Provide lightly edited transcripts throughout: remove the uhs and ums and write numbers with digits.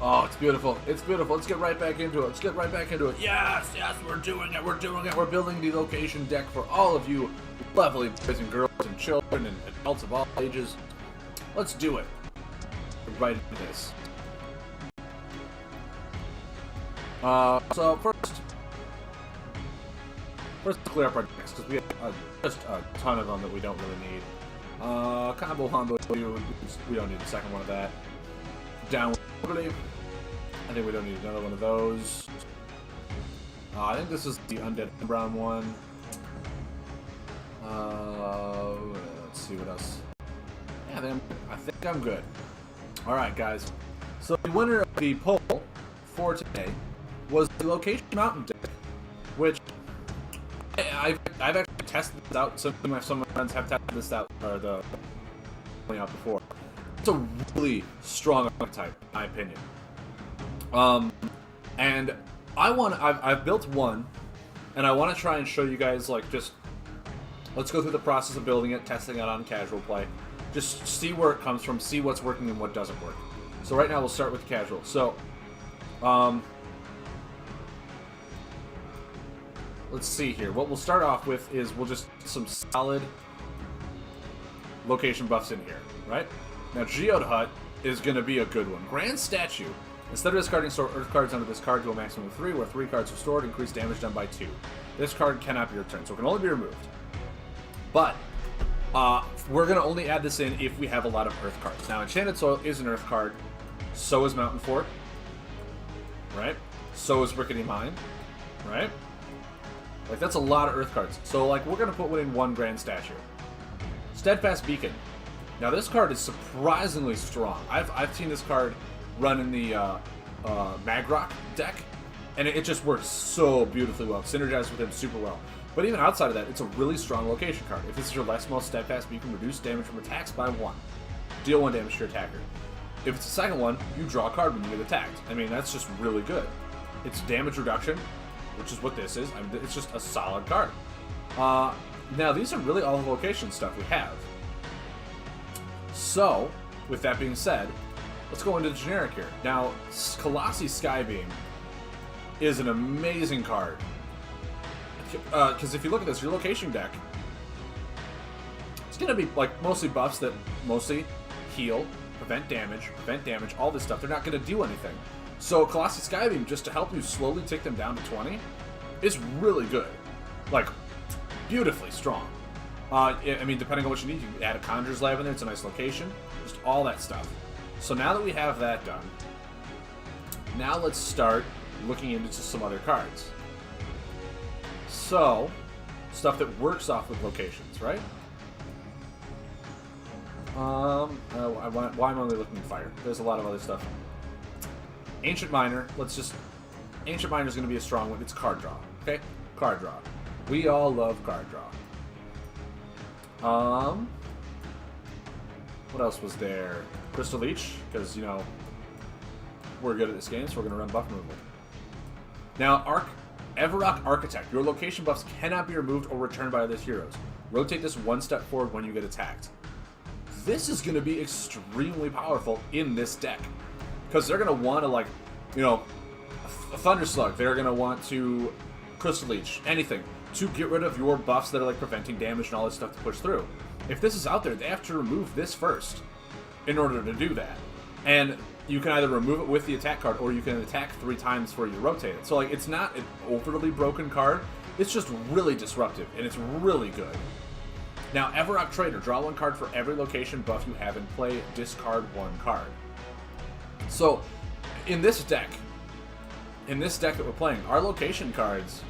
Oh, it's beautiful. It's beautiful. Let's get right back into it. Let's get right back into it. Yes, yes, we're doing it. We're doing it. We're building the location deck for all of you lovely boys and girls and children and adults of all ages. Let's do it. Right into this. So first clear up our decks because we have just a ton of them that we don't really need. Combo Hondo, we don't need a second one of that. Down Liberty, I think we don't need another one of those. I think this is the Undead Brown one. Let's see what else. Yeah, I think I'm good. Alright, guys. So the winner of the poll for today was the Location Mountain deck, which I've actually tested this out. Some of my friends have tested this out, or the out before. It's a really strong archetype, in my opinion. And I've built one, and I want to try and show you guys, like, just let's go through the process of building it, testing it on casual play, just see where it comes from, see what's working and what doesn't work. So right now we'll start with casual. So, let's see here. What we'll start off with is we'll just get some solid location buffs in here, right? Now, Geode Hut is going to be a good one. Grand Statue. Instead of discarding store Earth cards under this card to a maximum of 3, where 3 cards are stored, increase damage done by 2. This card cannot be returned, so it can only be removed. But, we're going to only add this in if we have a lot of Earth cards. Now, Enchanted Soil is an Earth card. So is Mountain Fort. Right? So is Rickety Mine. Right? Like, that's a lot of Earth cards. So, like, we're going to put in one Grand Statue. Steadfast Beacon. Now, this card is surprisingly strong. I've seen this card run in the Magrock deck, and it just works so beautifully well. Synergizes with him super well. But even outside of that, it's a really strong location card. If this is your leftmost Steadfast Beacon, reduce damage from attacks by 1. Deal 1 damage to your attacker. If it's the second one, you draw a card when you get attacked. I mean, that's just really good. It's damage reduction, which is what this is. I mean, it's just a solid card. Now, these are really all the location stuff we have. So, with that being said, let's go into the generic here. Now, Colossi Skybeam is an amazing card. Because if you look at this, your location deck, it's going to be like mostly buffs that mostly heal, prevent damage, all this stuff. They're not going to do anything. So Colossi Skybeam, just to help you slowly tick them down to 20, is really good. Like, beautifully strong. I mean, depending on what you need, you can add a Conjurer's Lab in there. It's a nice location. Just all that stuff. So now that we have that done, now let's start looking into some other cards. So, stuff that works off with locations, right? Why am I only looking at fire? There's a lot of other stuff. Ancient Miner. Ancient Miner is going to be a strong one. It's card draw. Okay? Card draw. We all love card draw. What else was there? Crystal Leech, because, you know, we're good at this game, so we're going to run buff removal. Now, Everrock Architect. Your location buffs cannot be removed or returned by other heroes. Rotate this 1 step forward when you get attacked. This is going to be extremely powerful in this deck, because they're going to want to, like, you know, a Thunder Slug. They're going to want to Crystal Leech, anything, to get rid of your buffs that are, like, preventing damage and all this stuff to push through. If this is out there, they have to remove this first in order to do that. And you can either remove it with the attack card, or you can attack 3 times before you rotate it. So, like, it's not an overly broken card. It's just really disruptive, and it's really good. Now, Everrock Trader. Draw 1 card for every location buff you have in play. Discard 1 card. So, in this deck that we're playing, our location cards,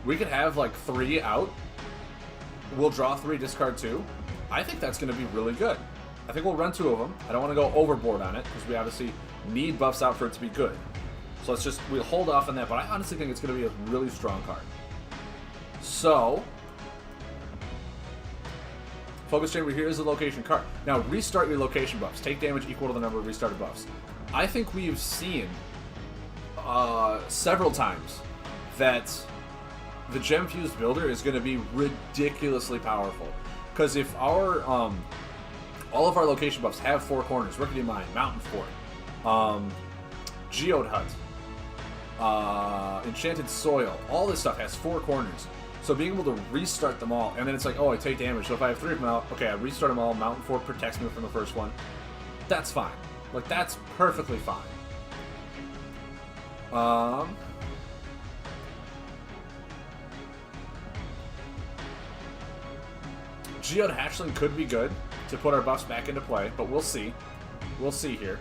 we could have, like, 3 out. We'll draw 3, discard 2. I think that's going to be really good. I think we'll run 2 of them. I don't want to go overboard on it, because we obviously need buffs out for it to be good. So we'll hold off on that, but I honestly think it's going to be a really strong card. So, Focus Chamber here is a location card. Now, restart your location buffs. Take damage equal to the number of restarted buffs. I think we've seen several times that the Gem Fused Builder is going to be ridiculously powerful. Because if our all of our location buffs have 4 corners, Rickety Mine, Mountain Fort, Geode Hut, Enchanted Soil, all this stuff has 4 corners. So being able to restart them all, and then it's like, oh, I take damage. So if I have 3 of them out, okay, I restart them all. Mountain Fort protects me from the first one. That's fine. Like, that's perfectly fine. Geode Hatchling could be good to put our buffs back into play, but we'll see. We'll see here.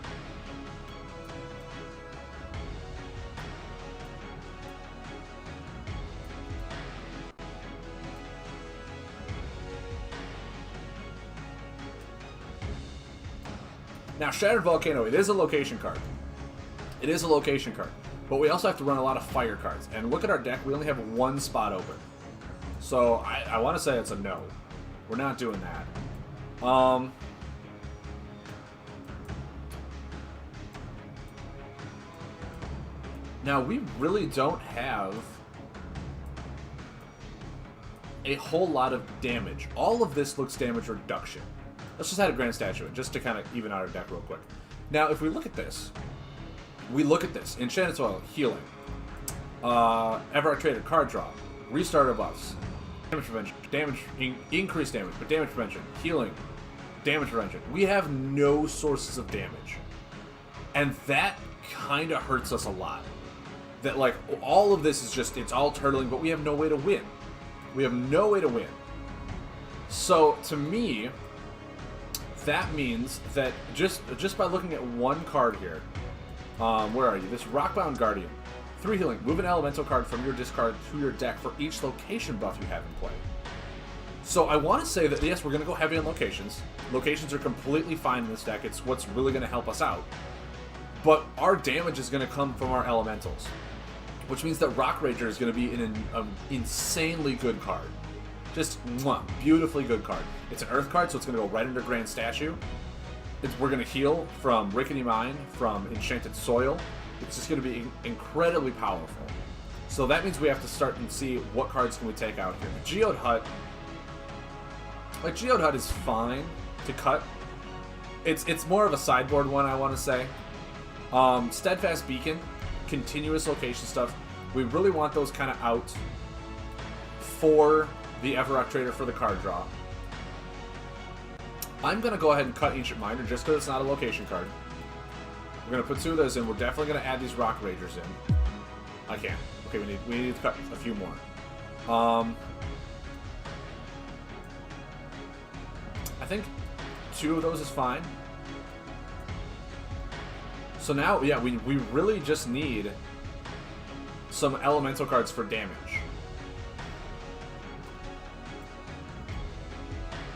Now, Shattered Volcano, it is a location card. It is a location card. But we also have to run a lot of fire cards. And look at our deck, we only have 1 spot open. So, I want to say it's a no. We're not doing that. Now, we really don't have a whole lot of damage. All of this looks damage reduction. Let's just add a Grand Statue in, just to kind of even out our deck real quick. Now, if we look at this, Enchanted Soil, healing. Everark Trader, card draw. Restart our buffs. Damage prevention. Increased damage, but damage prevention. Healing. Damage prevention. We have no sources of damage. And that kind of hurts us a lot. That, like, all of this is just, it's all turtling, but we have no way to win. We have no way to win. So, to me, that means that just by looking at 1 card here, where are you? This Rockbound Guardian. 3 healing. Move an elemental card from your discard to your deck for each location buff you have in play. So I want to say that, yes, we're going to go heavy on locations. Locations are completely fine in this deck. It's what's really going to help us out. But our damage is going to come from our elementals. Which means that Rock Rager is going to be an insanely good card. Just, beautifully good card. It's an Earth card, so it's going to go right under Grand Statue. We're going to heal from Rickety Mine, from Enchanted Soil. It's just going to be incredibly powerful. So that means we have to start and see what cards can we take out here. The Geode Hut, like, Geode Hut is fine to cut. It's more of a sideboard one, I want to say. Steadfast Beacon, continuous location stuff. We really want those kind of out for the Everark Trader for the card draw. I'm going to go ahead and cut Ancient Miner just because it's not a location card. We're going to put 2 of those in. We're definitely going to add these Rock Ragers in. I can't. Okay, we need to cut a few more. I think 2 of those is fine. So now, yeah, we really just need some elemental cards for damage.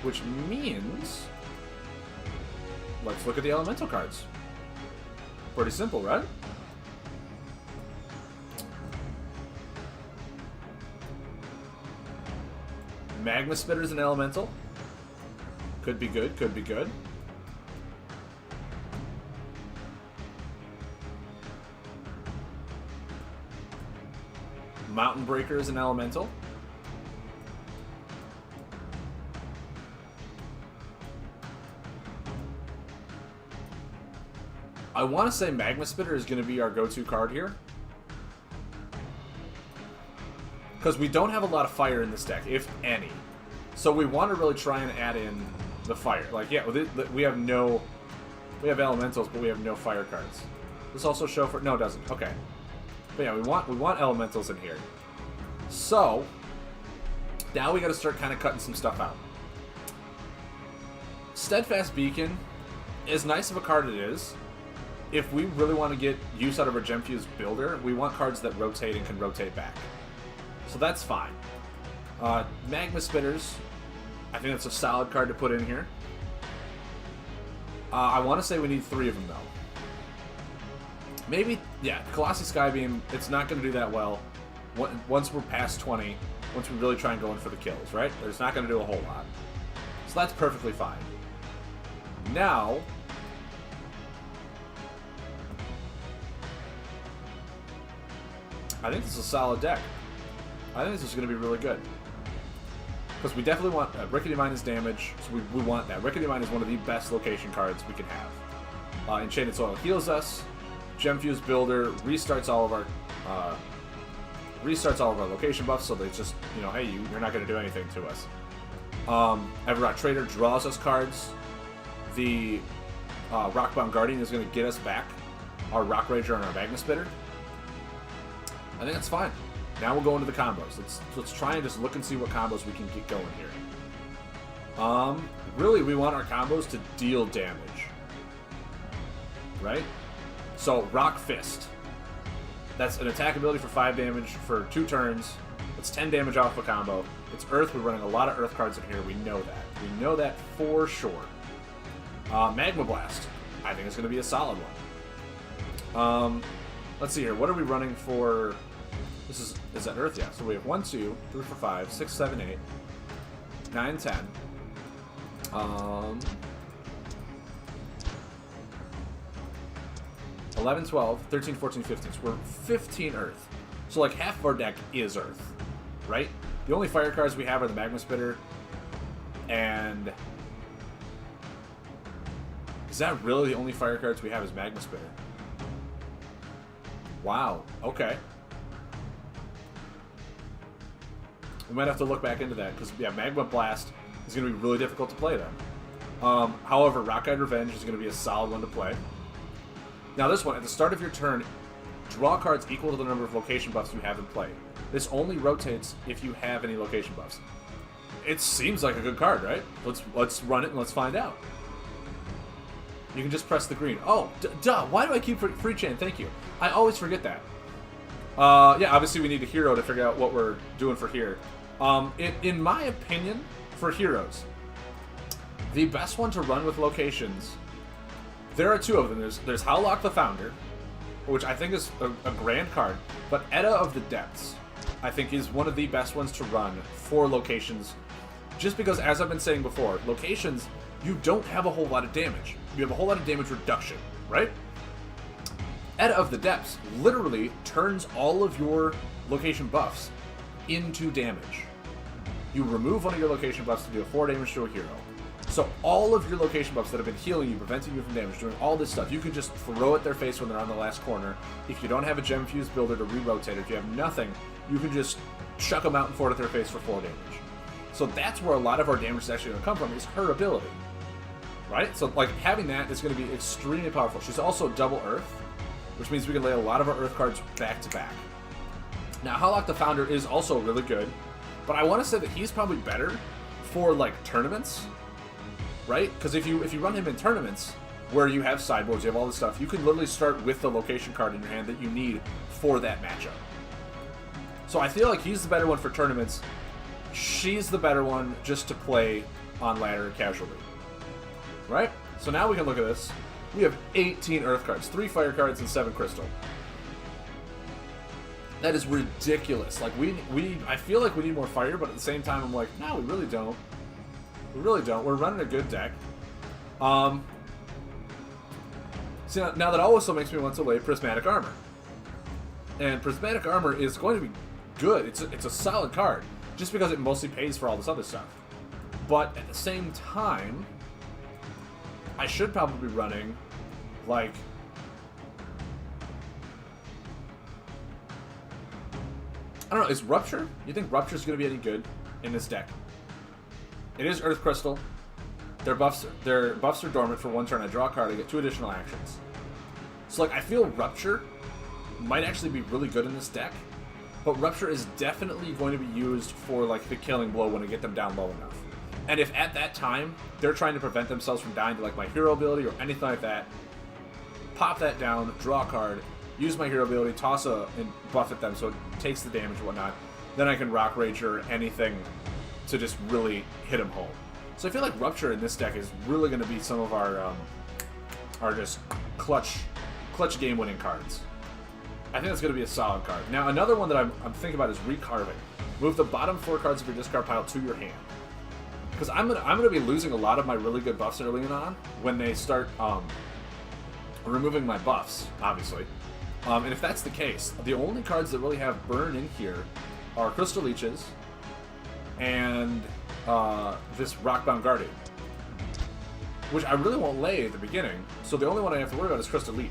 Which means, let's look at the elemental cards. Pretty simple, right? Magma Spitter's an elemental. Could be good, could be good. Mountain Breaker is an elemental. I want to say Magma Spitter is going to be our go-to card here. Because we don't have a lot of fire in this deck, if any. So we want to really try and add in the fire. Like, yeah, we have no... We have elementals, but we have no fire cards. This also show for... No, it doesn't. Okay. But yeah, we want elementals in here. So, now we got to start kind of cutting some stuff out. Steadfast Beacon, as nice of a card it is, if we really want to get use out of our Gemfuse Builder, we want cards that rotate and can rotate back. So that's fine. Magma Spitters, I think that's a solid card to put in here. I want to say we need 3 of them, though. Maybe, yeah, Colossi Skybeam, it's not going to do that well once we're past 20, once we really try and go in for the kills, right? It's not going to do a whole lot. So that's perfectly fine. Now, I think this is a solid deck. I think this is going to be really good. Because we definitely want... Rickety Mine is damage, so we want that. Rickety Mine is one of the best location cards we can have. Enchanted Soil heals us. Gemfuse Builder restarts all of our location buffs, so they just, you know, hey, you're not going to do anything to us. Everrock Trader draws us cards. The Rockbound Guardian is going to get us back our Rock Rager and our Magma Spitter. I think that's fine. Now we'll go into the combos. Let's try and just look and see what combos we can get going here. Really, we want our combos to deal damage, right? So Rock Fist. That's an attack ability for 5 damage for 2 turns. It's 10 damage off a combo. It's Earth. We're running a lot of Earth cards in here. We know that. We know that for sure. Magma Blast. I think it's going to be a solid one. Let's see here. What are we running for? Is that Earth? Yeah. So we have 1, 2, 3, 4, 5, 6, 7, 8, 9, 10. 11, 12, 13, 14, 15. So we're 15 Earth. So like half of our deck is Earth, right? The only fire cards we have are the Magma Spitter, and is that really the only fire cards we have is Magma Spitter? Wow, okay. We might have to look back into that, because yeah, Magma Blast is going to be really difficult to play then. However, Rockeyed Revenge is going to be a solid one to play. Now this one, at the start of your turn, draw cards equal to the number of location buffs you have in play. This only rotates if you have any location buffs. It seems like a good card, right? Let's run it and let's find out. You can just press the green. Oh, duh, why do I keep free chain? Thank you. I always forget that. Yeah, obviously we need a hero to figure out what we're doing for here. In my opinion, for heroes, the best one to run with locations, there are 2 of them. There's Howlock the Founder, which I think is a grand card, but Edda of the Depths, I think, is one of the best ones to run for locations, just because, as I've been saying before, locations, you don't have a whole lot of damage. You have a whole lot of damage reduction, right? Edda of the Depths literally turns all of your location buffs into damage. You remove one of your location buffs to deal 4 damage to a hero. So all of your location buffs that have been healing you, preventing you from damage, doing all this stuff, you can just throw at their face when they're on the last corner. If you don't have a Gemfuse Builder to re-rotate, if you have nothing, you can just chuck them out and forward at their face for 4 damage. So that's where a lot of our damage is actually going to come from, is her ability. Right? So like having that is going to be extremely powerful. She's also double Earth, which means we can lay a lot of our Earth cards back to back. Now, Howlock the Founder is also really good, but I want to say that he's probably better for like tournaments. Right? Because if you run him in tournaments where you have sideboards, you have all this stuff, you can literally start with the location card in your hand that you need for that matchup. So I feel like he's the better one for tournaments. She's the better one just to play on ladder casually. Right? So now we can look at this. We have 18 Earth cards, 3 Fire cards, and 7 Crystal. That is ridiculous. Like I feel like we need more Fire, but at the same time I'm like, no, we really don't. We really don't. We're running a good deck. See, now that also makes me want to lay Prismatic Armor. And Prismatic Armor is going to be good. It's a solid card, just because it mostly pays for all this other stuff. But at the same time, I should probably be running, like, I don't know, is Rupture? You think Rupture's going to be any good in this deck? It is Earth Crystal. Their buffs are dormant for 1 turn. I draw a card, I get 2 additional actions. So like I feel Rupture might actually be really good in this deck, but Rupture is definitely going to be used for like the killing blow when I get them down low enough. And if at that time they're trying to prevent themselves from dying to like my hero ability or anything like that, pop that down, draw a card, use my hero ability, toss and buff at them so it takes the damage and whatnot. Then I can Rock Rage or anything to just really hit him home. So I feel like Rupture in this deck is really going to be some of our just clutch game-winning cards. I think that's going to be a solid card. Now another one that I'm thinking about is Recarving. Move the bottom 4 cards of your discard pile to your hand. Because I'm gonna be losing a lot of my really good buffs early on when they start removing my buffs, obviously. And if that's the case, the only cards that really have burn in here are Crystal Leeches and this Rockbound Guardian, which I really won't lay at the beginning. So the only one I have to worry about is Crystal Leech.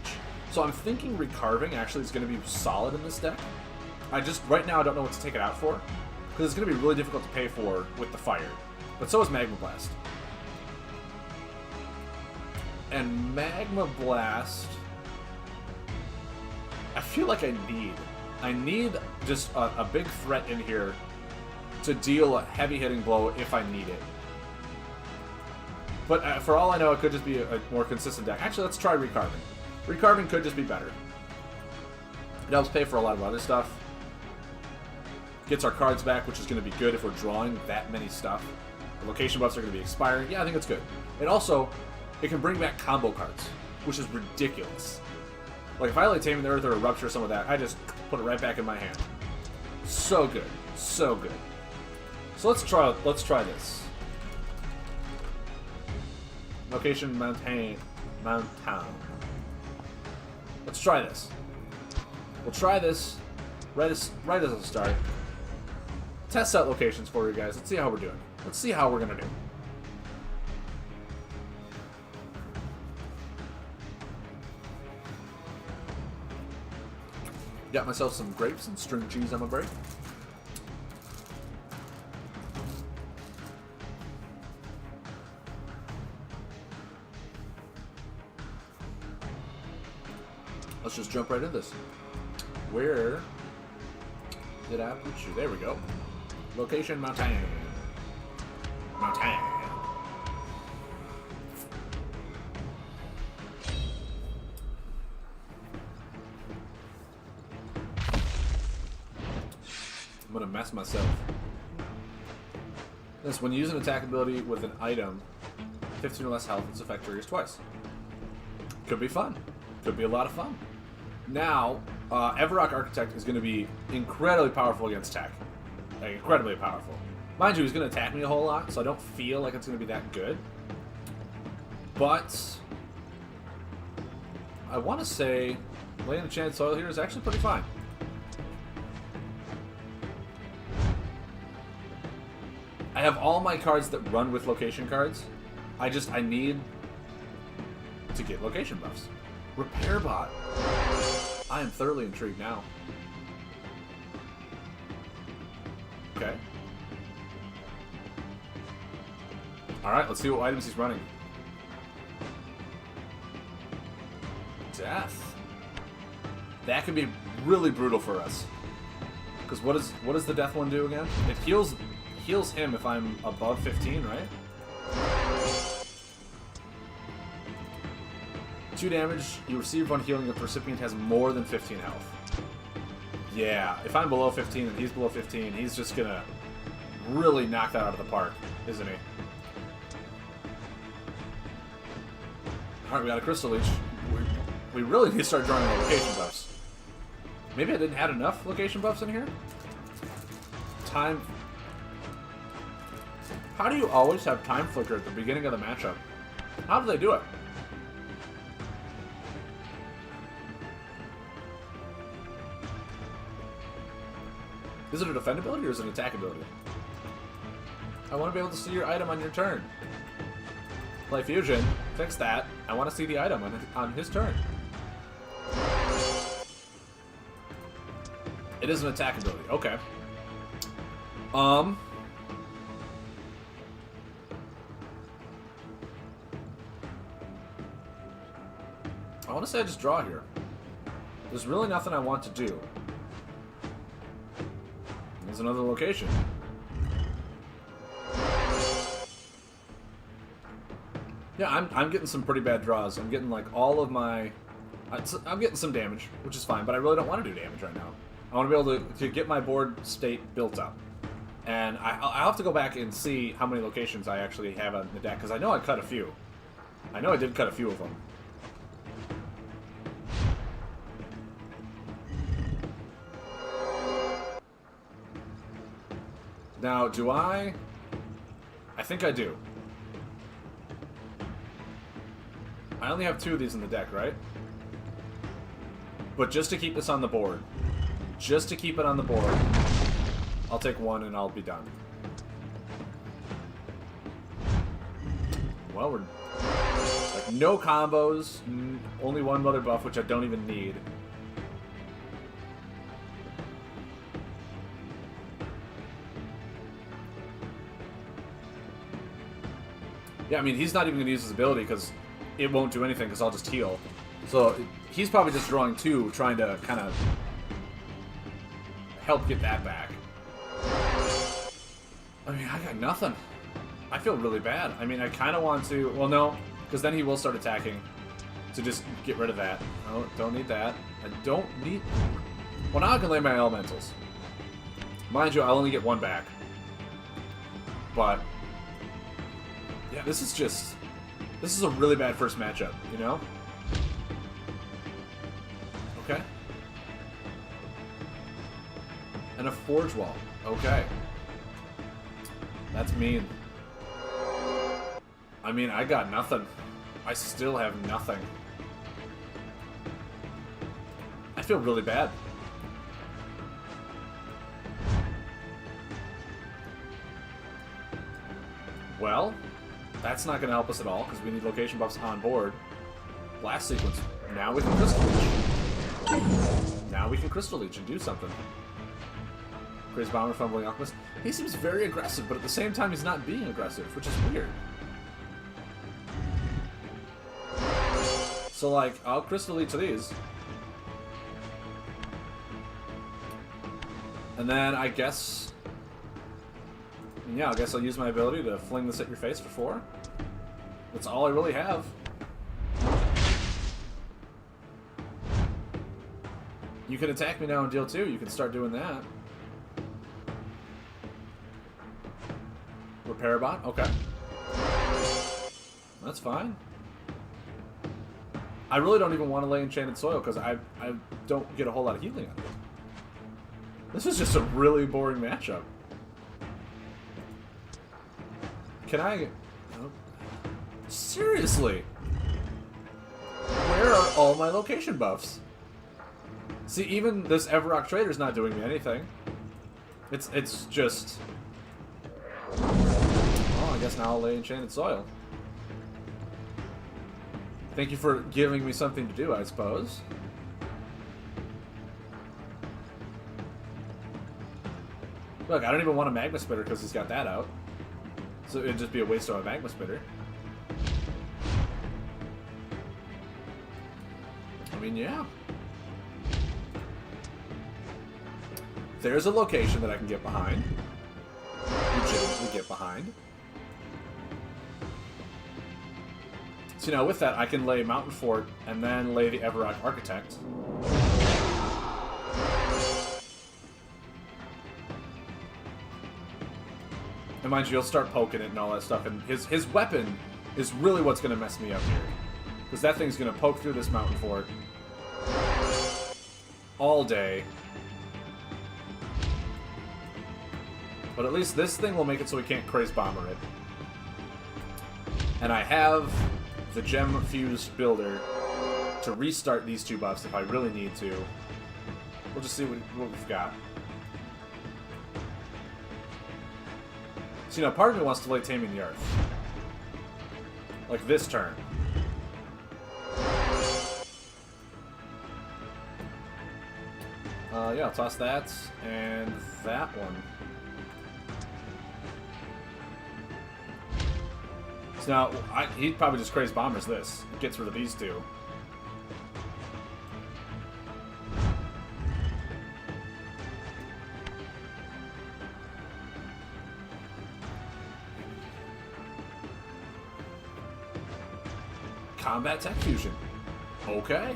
So I'm thinking Recarving actually is going to be solid in this deck. Right now I don't know what to take it out for, because it's going to be really difficult to pay for with the fire. But so is Magma Blast. And Magma Blast, I feel like I need just a big threat in here to deal a heavy hitting blow if I need it. But for all I know, it could just be a more consistent deck. Actually, let's try Recarving. Recarving could just be better. It helps pay for a lot of other stuff. Gets our cards back, which is going to be good if we're drawing that many stuff. The location buffs are going to be expiring. Yeah, I think it's good. And also, it can bring back combo cards, which is ridiculous. Like, if I like Taming the Earth or Rupture some of that, I just put it right back in my hand. So good. So good. So let's try this. Location Mountain. Let's try this. We'll try this right as a start. Test out locations for you guys. Let's see how we're doing. Let's see how we're gonna do. Got myself some grapes and string cheese on my break. Let's just jump right into this. Where did I put you? There we go. Location Mountain. Mountain. I'm gonna mess myself. This, when you use an attack ability with an item, 15 or less health, its effect triggers twice. Could be fun. Could be a lot of fun. Now, Everrock Architect is going to be incredibly powerful against tech. Like, incredibly powerful. Mind you, he's going to attack me a whole lot, so I don't feel like it's going to be that good. But I want to say Land Enchanted Soil here is actually pretty fine. I have all my cards that run with location cards. I need to get location buffs. Repair Bot. I am thoroughly intrigued now. Okay. Alright, let's see what items he's running. Death. That could be really brutal for us. Because what does the death one do again? It heals him if I'm above 15, right? 2 damage, you receive one healing if the recipient has more than 15 health. Yeah, if I'm below 15 and he's below 15, he's just gonna really knock that out of the park, isn't he? Alright, we got a Crystal Leech. We really need to start drawing more location buffs. Maybe I didn't add enough location buffs in here? Time... How do you always have Time Flicker at the beginning of the matchup? How do they do it? Is it a defend ability or is it an attack ability? I want to be able to see your item on your turn. Play Fusion. Fix that. I want to see the item on his turn. It is an attack ability. Okay. I want to say I just draw here. There's really nothing I want to do. There's another location. Yeah, I'm getting some pretty bad draws. I'm getting like all of my... I'm getting some damage, which is fine, but I really don't want to do damage right now. I want to be able to get my board state built up. And I'll have to go back and see how many locations I actually have on the deck, because I know I cut a few. I know I did cut a few of them. Now, do I think I do. I only have 2 of these in the deck, right? But just to keep this on the board. Just to keep it on the board. I'll take 1 and I'll be done. Well, we're... Like No combos. Only one mother buff, which I don't even need. Yeah, I mean, he's not even going to use his ability because it won't do anything because I'll just heal. So he's probably just drawing 2, trying to kind of help get that back. I mean, I got nothing. I feel really bad. I mean, I kind of want to... Well, no, because then he will start attacking to just get rid of that. Oh, don't need that. I don't need... Well, now I can lay my elementals. Mind you, I'll only get 1 back. But... yeah, this is just... This is a really bad first matchup, you know? Okay. And a Forge Wall. Okay. That's mean. I mean, I got nothing. I still have nothing. I feel really bad. Well, that's not going to help us at all, because we need location buffs on board. Blast sequence. Now we can Crystal Leech. Now we can Crystal Leech and do something. Crazy Bomber, Fumbling Alchemist. He seems very aggressive, but at the same time he's not being aggressive, which is weird. So, like, I'll Crystal Leech these. And then I guess... yeah, I guess I'll use my ability to fling this at your face for 4. That's all I really have. You can attack me now and deal 2. You can start doing that. Repair bot? Okay. That's fine. I really don't even want to lay Enchanted Soil because I don't get a whole lot of healing out of it. This is just a really boring matchup. Can I... oh. Seriously? Where are all my location buffs? See, even this Everrock Trader's not doing me anything. It's just... oh, I guess now I'll lay Enchanted Soil. Thank you for giving me something to do, I suppose. Look, I don't even want a Magma Spitter because he's got that out. So it'd just be a waste of a Magma Spitter. I mean, yeah. There's a location that I can get behind. Legitimately get behind. So, you know, with that, I can lay Mountain Fort and then lay the Everrock Architect. And mind you, you'll start poking it and all that stuff. And his weapon is really what's going to mess me up here. Because that thing's going to poke through this Mountain Fort all day. But at least this thing will make it so we can't Craze Bomber it. And I have the Gem Fuse Builder to restart these 2 buffs if I really need to. We'll just see what we've got. So, you know, part of me wants to lay Taming the Earth. Like this turn. Yeah, I'll toss that and that one. So now, he'd probably just Craze Bombers this. Gets rid of these 2. Combat Tech Fusion. Okay.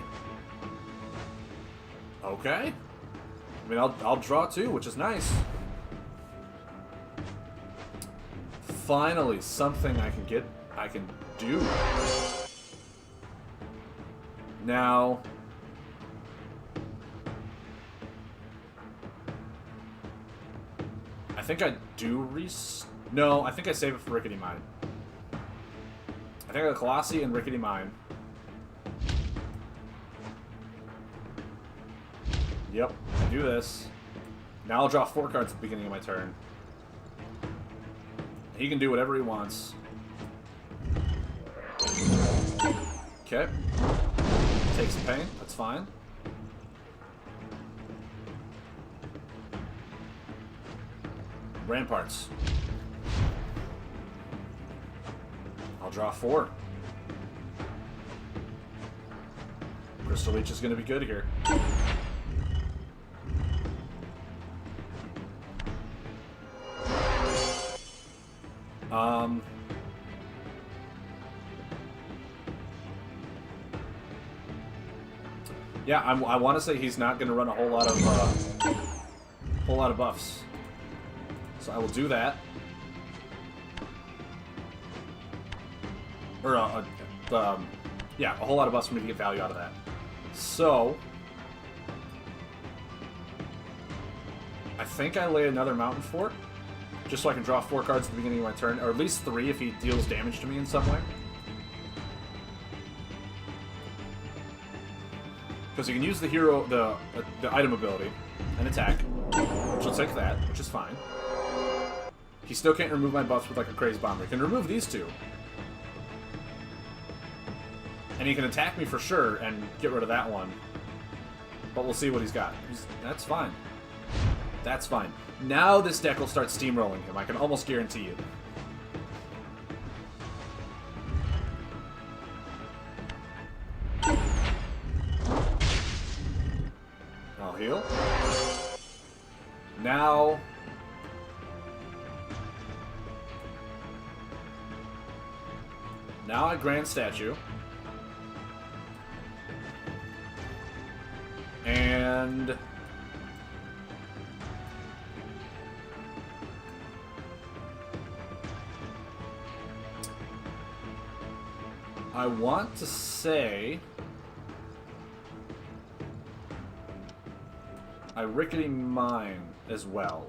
Okay. I mean, I'll draw 2, which is nice. Finally, something I can do. Now, I think I do no, I think I save it for Rickety Mine. I think I got Colossi and Rickety Mine. Yep, I do this. Now I'll draw 4 cards at the beginning of my turn. He can do whatever he wants. Okay. Take some pain. That's fine. Ramparts. I'll draw 4. Crystal Leech is going to be good here. Yeah, I want to say he's not going to run a whole lot of buffs. So I will do that. Or yeah, a whole lot of buffs for me to get value out of that. So I think I lay another Mountain Fort, just so I can draw 4 cards at the beginning of my turn, or at least 3 if he deals damage to me in some way. Because you can use the hero, the item ability, and attack, which will take that, which is fine. He still can't remove my buffs with like a Crazed Bomber. He can remove these 2. And he can attack me for sure and get rid of that one. But we'll see what he's got. That's fine. That's fine. Now this deck will start steamrolling him. I can almost guarantee you. I'll heal. Now... Now I Grand Statue. And... I want to say... I Rickety Mine as well.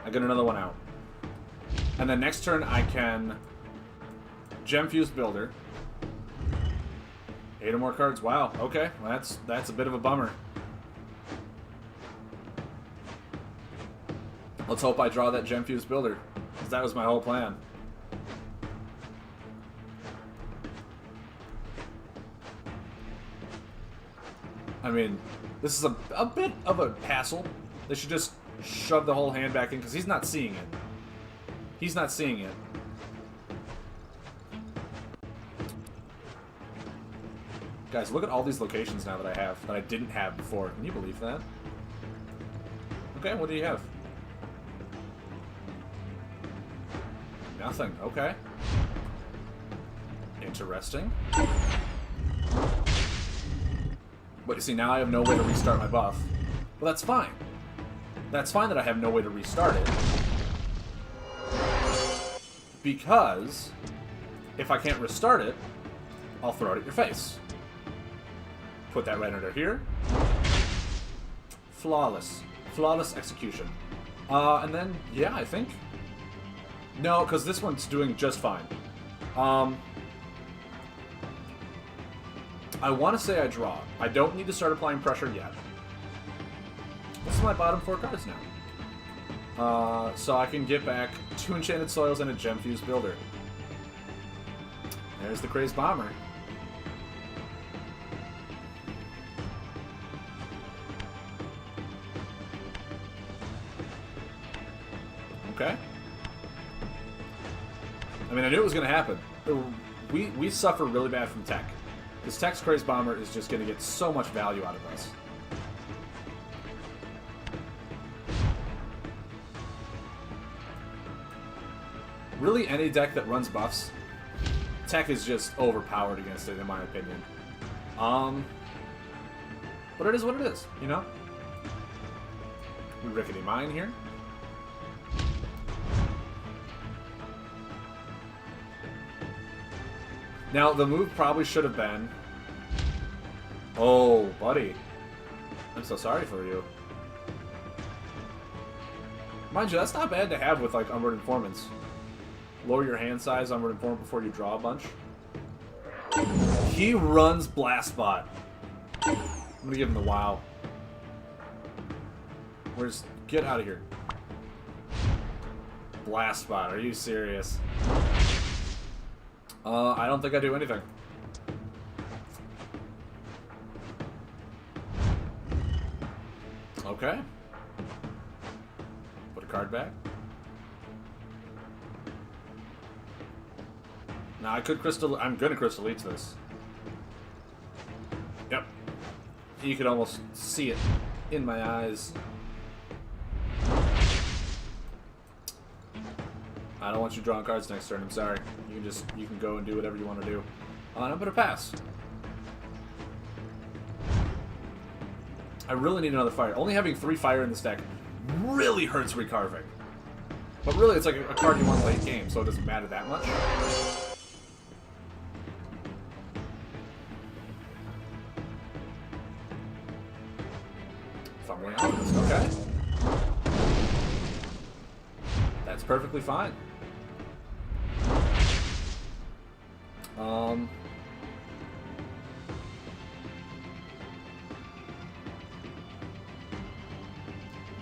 I get another one out. And then next turn I can... Gemfused Builder. 8 or more cards. Wow. Okay. Well, that's a bit of a bummer. Let's hope I draw that Gemfused Builder, because that was my whole plan. I mean, this is a bit of a hassle. They should just shove the whole hand back in, because he's not seeing it. He's not seeing it. Guys, look at all these locations now that I have, that I didn't have before. Can you believe that? Okay, what do you have? Nothing. Okay. Interesting. But you see, now I have no way to restart my buff. Well, that's fine. That's fine that I have no way to restart it. Because if I can't restart it, I'll throw it at your face. Put that right under here. Flawless. Flawless execution. And then, yeah, I think... No, because this one's doing just fine. I want to say I draw. I don't need to start applying pressure yet. This is my bottom 4 cards now. So I can get back 2 Enchanted Soils and a Gemfused Builder. There's the Crazed Bomber. Okay. I mean, I knew it was going to happen. We suffer really bad from tech. This Tech's Crazed Bomber is just going to get so much value out of us. Really, any deck that runs buffs, Tech is just overpowered against it, in my opinion. But it is what it is, you know? We Rickety Mine here. Now, the move probably should have been... Oh, buddy. I'm so sorry for you. Mind you, that's not bad to have with, like, Unwritten Informants. Lower your hand size, Unwritten Informant, before you draw a bunch. He runs Blast Bot. I'm gonna give him the wow. Where's... Get out of here. Blast Bot, are you serious? I don't think I do anything. Okay. Put a card back. Now I could crystal. I'm gonna crystal leech this. Yep. You could almost see it in my eyes. I don't want you drawing cards next turn. I'm sorry. You can go and do whatever you want to do. I'm gonna pass. I really need another fire. Only having 3 fire in this deck really hurts recarving. But really, it's like a card you want late game, so it doesn't matter that much. Fumbling Alchemist, okay. That's perfectly fine.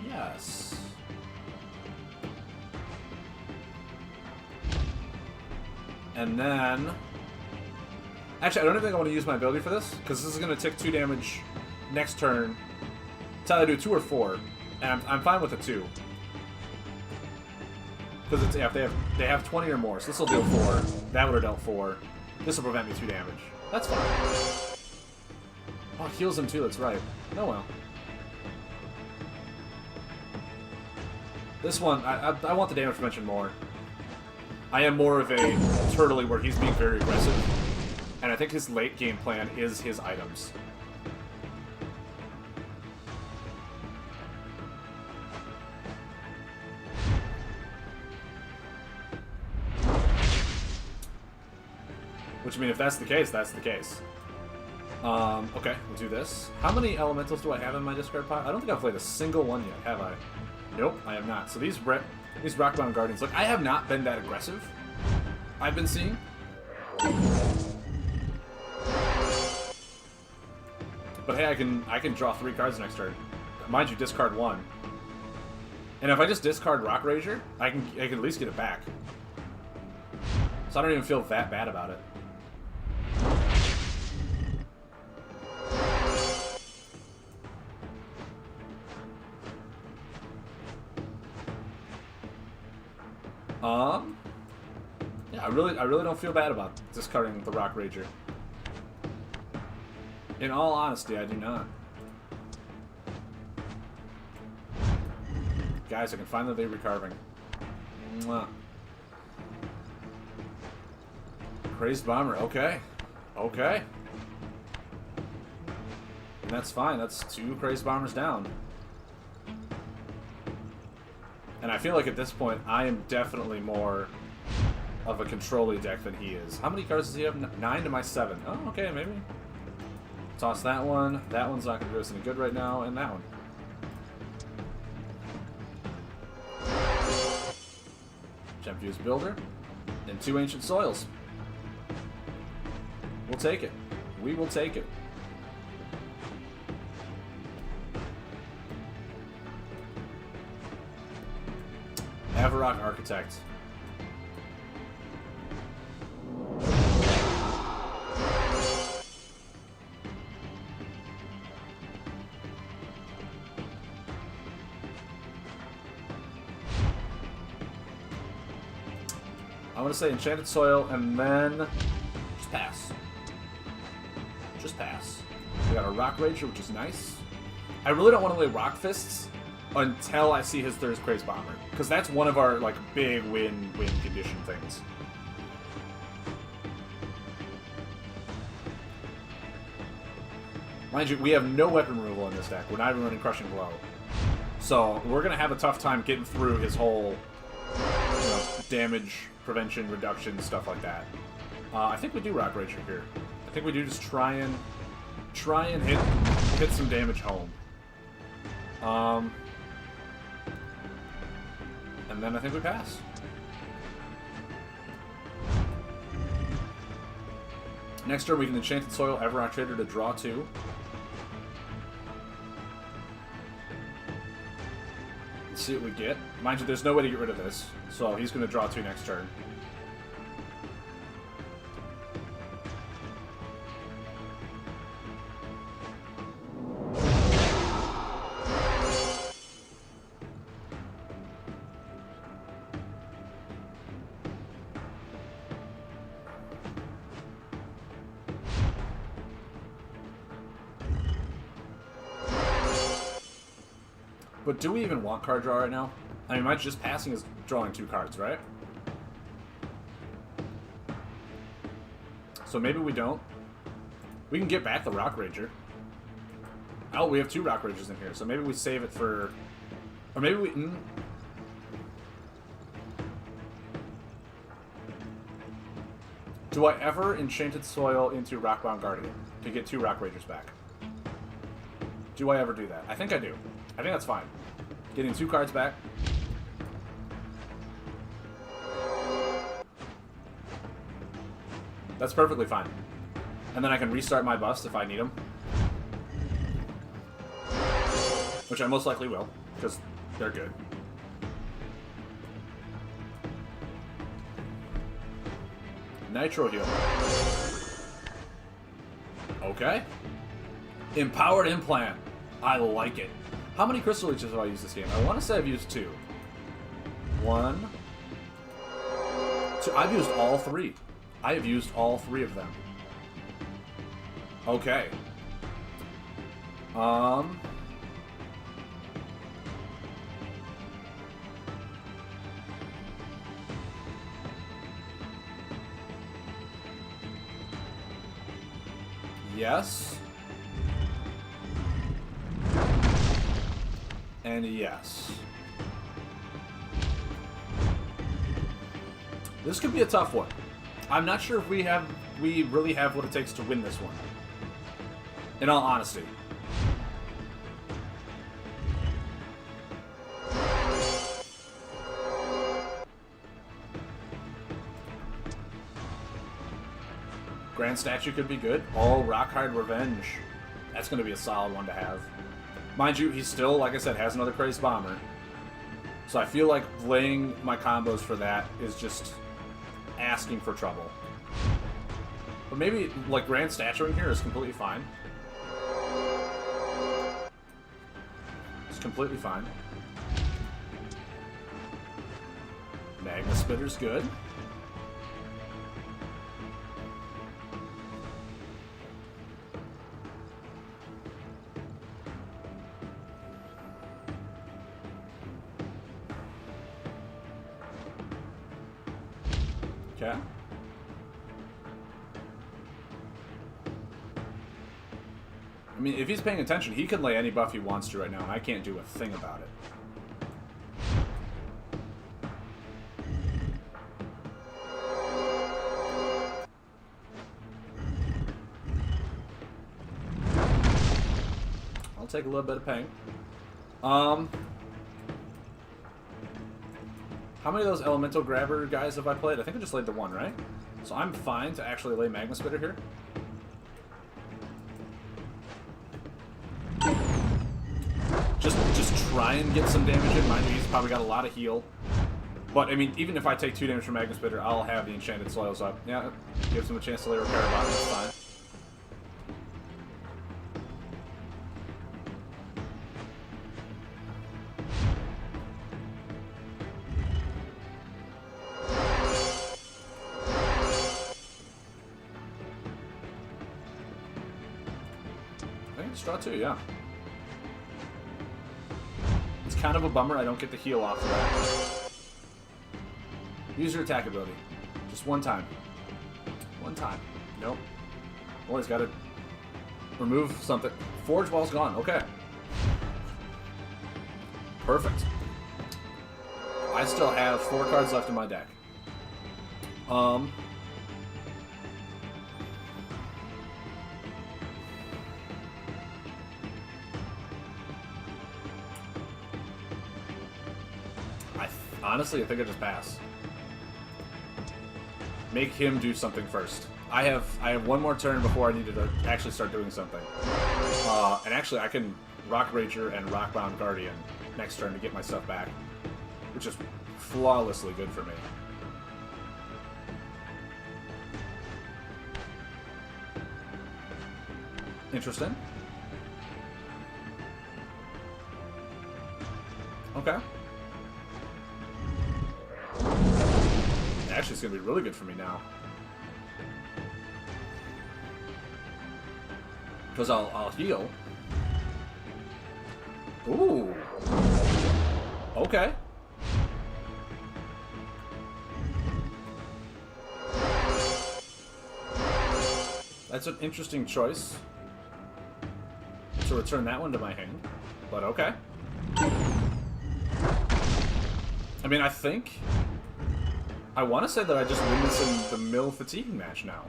Yes. And then... Actually, I don't even think I want to use my ability for this, because this is going to take 2 damage next turn. It's either do 2 or 4, and I'm fine with the 2. Because it's, yeah, if they have 20 or more, so this will deal 4. That would have dealt 4. This will prevent me 2 damage. That's fine. Oh, it heals him too, that's right. Oh well. This one, I want the damage prevention more. I am more of a Turtley where he's being very aggressive. And I think his late game plan is his items. Which, I mean, if that's the case, that's the case. Okay, we'll do this. How many elementals do I have in my discard pile? I don't think I've played a single one yet, have I? Nope, I have not. So these Rockbound Guardians, look, I have not been that aggressive. I've been seeing. But hey, I can draw 3 cards next turn. Mind you, discard 1. And if I just discard Rock Rager, I can at least get it back. So I don't even feel that bad about it. Yeah, I really don't feel bad about discarding the Rock Rager. In all honesty, I do not. Guys, I can finally be recarving. Mwah. Crazed Bomber, okay. Okay. And that's fine, that's 2 Crazed Bombers down. And I feel like at this point, I am definitely more of a control-y deck than he is. How many cards does he have? 9 to my 7. Oh, okay, maybe. Toss that one. That one's not going to do us any good right now, and that one. Gemfuse Builder. And 2 Ancient Soils. We'll take it. We will take it. Avarok Architect. I want to say Enchanted Soil, and then just pass. Just pass. We got a Rock Rager, which is nice. I really don't want to play Rock Fists until I see his Thirst Crazed Bomber, because that's one of our like big win condition things. Mind you, we have no weapon removal in this deck. We're not even running Crushing Blow, so we're gonna have a tough time getting through his whole damage prevention, reduction, stuff like that. I think we do Rock Rager here. I think we do just try and hit some damage home. And then I think we pass. Next turn we can Enchanted Soil Avarok Trader to draw 2. Let's see what we get. Mind you, there's no way to get rid of this, so he's going to draw 2 next turn. But do we even want card draw right now? I mean, my just passing is drawing 2 cards, right? So maybe we don't. We can get back the Rock Rager. Oh, we have 2 Rock Ragers in here, so maybe we save it for... Or maybe we... Do I ever Enchanted Soil into Rockbound Guardian to get 2 Rock Ragers back? Do I ever do that? I think I do. I think that's fine. Getting 2 cards back. That's perfectly fine. And then I can restart my bust if I need them. Which I most likely will, because they're good. Nitro Heal. Okay. Empowered Implant. I like it. How many Crystal Leeches have I used this game? I want to say I've used 2. 1, 2. I've used all 3. I have used all 3 of them. Okay. Yes. And yes. This could be a tough one. I'm not sure if we really have what it takes to win this one. In all honesty. Grand Statue could be good. Oh, Rockhard Revenge. That's going to be a solid one to have. Mind you, he still, like I said, has another Crazed Bomber. So I feel like laying my combos for that is just asking for trouble. But maybe, like, Grand Statue in here is completely fine. It's completely fine. Magma Spitter's good. Okay. I mean, if he's paying attention, he can lay any buff he wants to right now, and I can't do a thing about it. I'll take a little bit of pain. How many of those Elemental Grabber guys have I played? I think I just laid the 1, right? So I'm fine to actually lay Magma Spitter here. Just try and get some damage in. Mind you, he's probably got a lot of heal. But, I mean, even if I take 2 damage from Magma Spitter, I'll have the Enchanted Soils up. Yeah, gives him a chance to lay Repair Bot, that's fine. Draw 2, yeah. It's kind of a bummer I don't get the heal off of that. Use your attack ability. Just 1 time. 1 time. Nope. Always gotta remove something. Forge Wall's gone. Okay. Perfect. I still have 4 cards left in my deck. Honestly, I think I just pass. Make him do something first. I have 1 more turn before I need to actually start doing something. And actually, I can Rock Rager and Rockbound Guardian next turn to get my stuff back, which is flawlessly good for me. Interesting. Okay. Actually, it's going to be really good for me now. Because I'll heal. Ooh. Okay. That's an interesting choice to return that one to my hand, but okay. I mean, I think I want to say that I just win this in the mill fatiguing match now,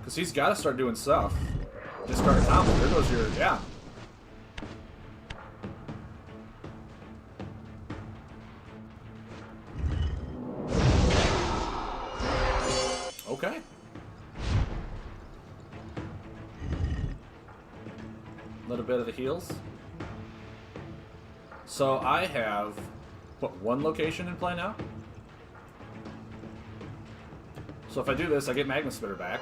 because he's got to start doing stuff. Discard a combo. There goes your yeah. Okay. A little bit of the heals. So I have, what, one location in play now? So if I do this, I get Magma Spitter back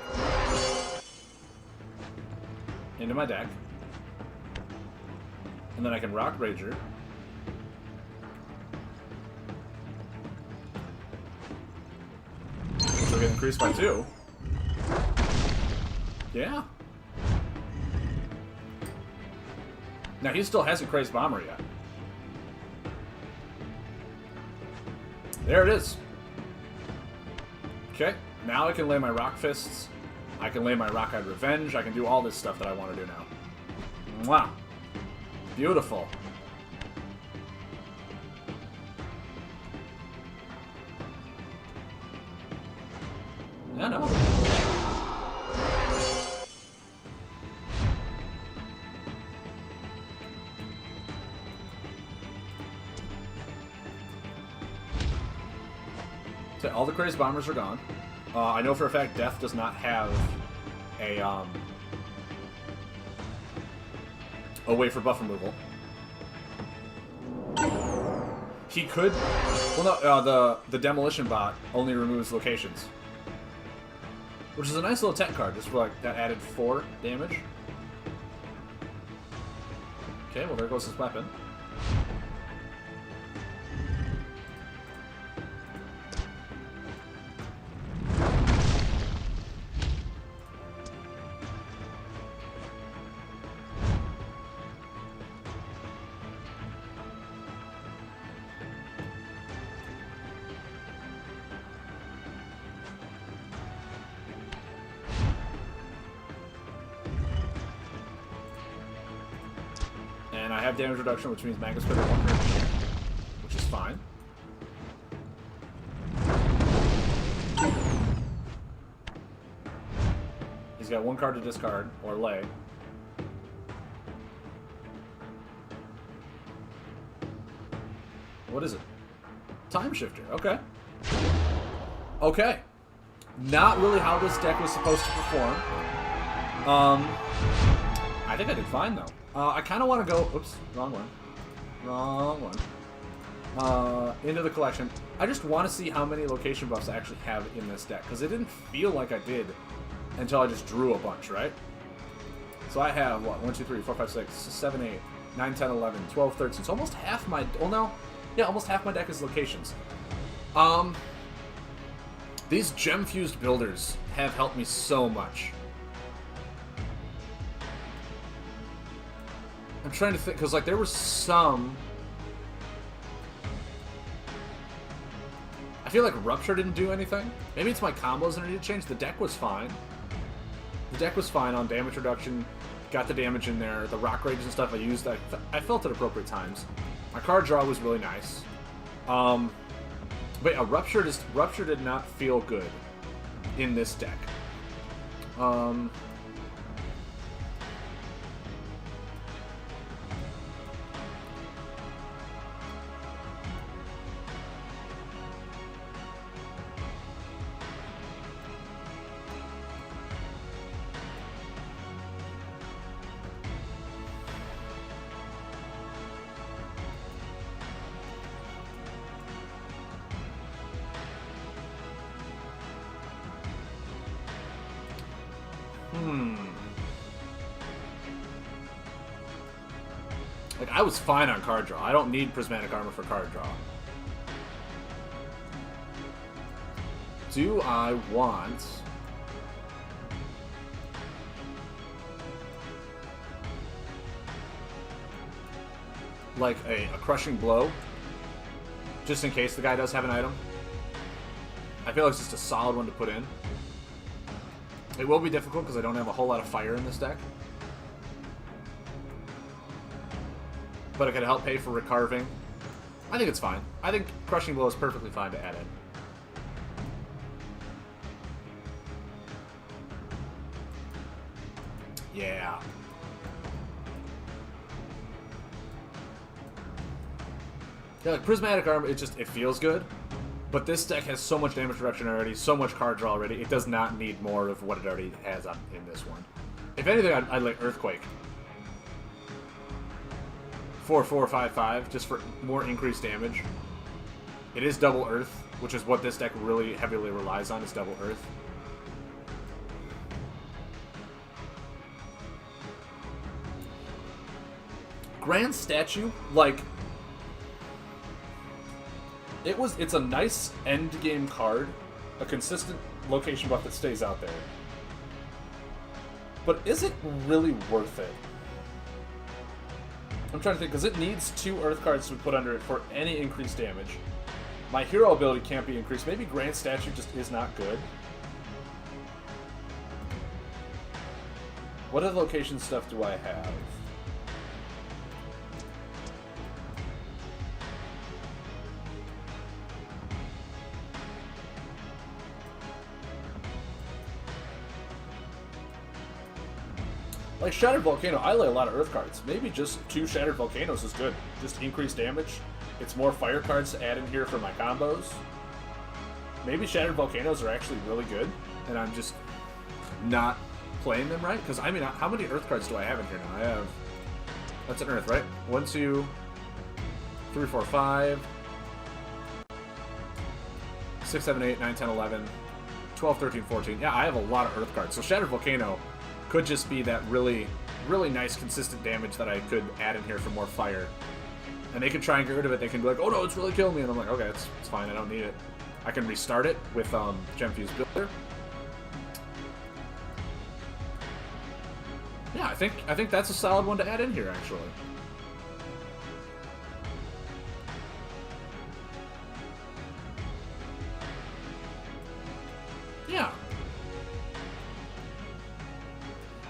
into my deck. And then I can Rock Rager. Which will get increased by 2. Yeah. Now he still hasn't Crazed Bomber yet. There it is. Okay, now I can lay my Rock Fists. I can lay my Rockeyed Revenge. I can do all this stuff that I want to do now. Mwah. Beautiful. Yeah, no. So all the Crazed Bombers are gone. I know for a fact Death does not have a way for buff removal. He could... Well, no, the Demolition Bot only removes locations. Which is a nice little tech card, just for, like, that added 4 damage. Okay, well, there goes his weapon. And I have damage reduction, which means Magma Spitter won't hurt me, which is fine. He's got 1 card to discard, or lay. What is it? Time Shifter, okay. Okay. Not really how this deck was supposed to perform. I think I did fine, though. I kind of want to go... Oops, wrong one. Wrong one. Into the collection. I just want to see how many location buffs I actually have in this deck, because it didn't feel like I did until I just drew a bunch, right? So I have, what, 1, 2, 3, 4, 5, 6, 7, 8, 9, 10, 11, 12, 13. So almost half my... Well, no. Yeah, almost half my deck is locations. These gem-fused builders have helped me so much. I'm trying to think, because, like, there was some... I feel like Rupture didn't do anything. Maybe it's my combos that I need to change. The deck was fine. The deck was fine on damage reduction. Got the damage in there. The Rock Rages and stuff I used, I felt at appropriate times. My card draw was really nice. But yeah, Rupture did not feel good in this deck. Like, I was fine on card draw. I don't need Prismatic Armor for card draw. Do I want... like a crushing blow, just in case the guy does have an item. I feel like it's just a solid one to put in. It will be difficult because I don't have a whole lot of fire in this deck. But it could help pay for recarving. I think it's fine. I think Crushing Blow is perfectly fine to add in. Yeah. Yeah, like Prismatic Arm, it feels good. But this deck has so much damage reduction already, so much card draw already, it does not need more of what it already has in this one. If anything, I'd like Earthquake. 4/4/5/5, just for more increased damage. It is double Earth, which is what this deck really heavily relies on, is double Earth. Grand Statue, like... It's a nice end game card, a consistent location buff that stays out there. But is it really worth it? I'm trying to think, because it needs 2 Earth cards to be put under it for any increased damage. My hero ability can't be increased. Maybe Grand Statue just is not good. What other location stuff do I have? Like Shattered Volcano, I lay a lot of Earth cards. Maybe just 2 Shattered Volcanoes is good. Just increased damage. It's more fire cards to add in here for my combos. Maybe Shattered Volcanoes are actually really good, and I'm just not playing them right. Because, I mean, how many Earth cards do I have in here now? I have... That's an Earth, right? 1, 2, 3, 4, 5, 6, 7, 8, 9, 10, 11, 12, 13, 14. Yeah, I have a lot of Earth cards. So Shattered Volcano could just be that really, really nice, consistent damage that I could add in here for more fire. And they could try and get rid of it. They can be like, oh no, it's really killing me. And I'm like, okay, it's fine. I don't need it. I can restart it with Gemfuse Builder. Yeah, I think that's a solid one to add in here, actually. Yeah.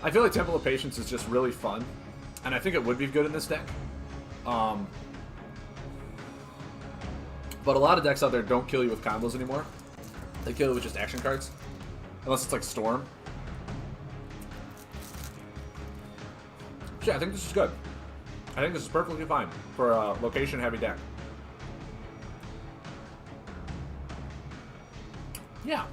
I feel like Temple of Patience is just really fun, and I think it would be good in this deck. But a lot of decks out there don't kill you with combos anymore. They kill you with just action cards. Unless it's like Storm. So yeah, I think this is good. I think this is perfectly fine for a location-heavy deck. Yeah.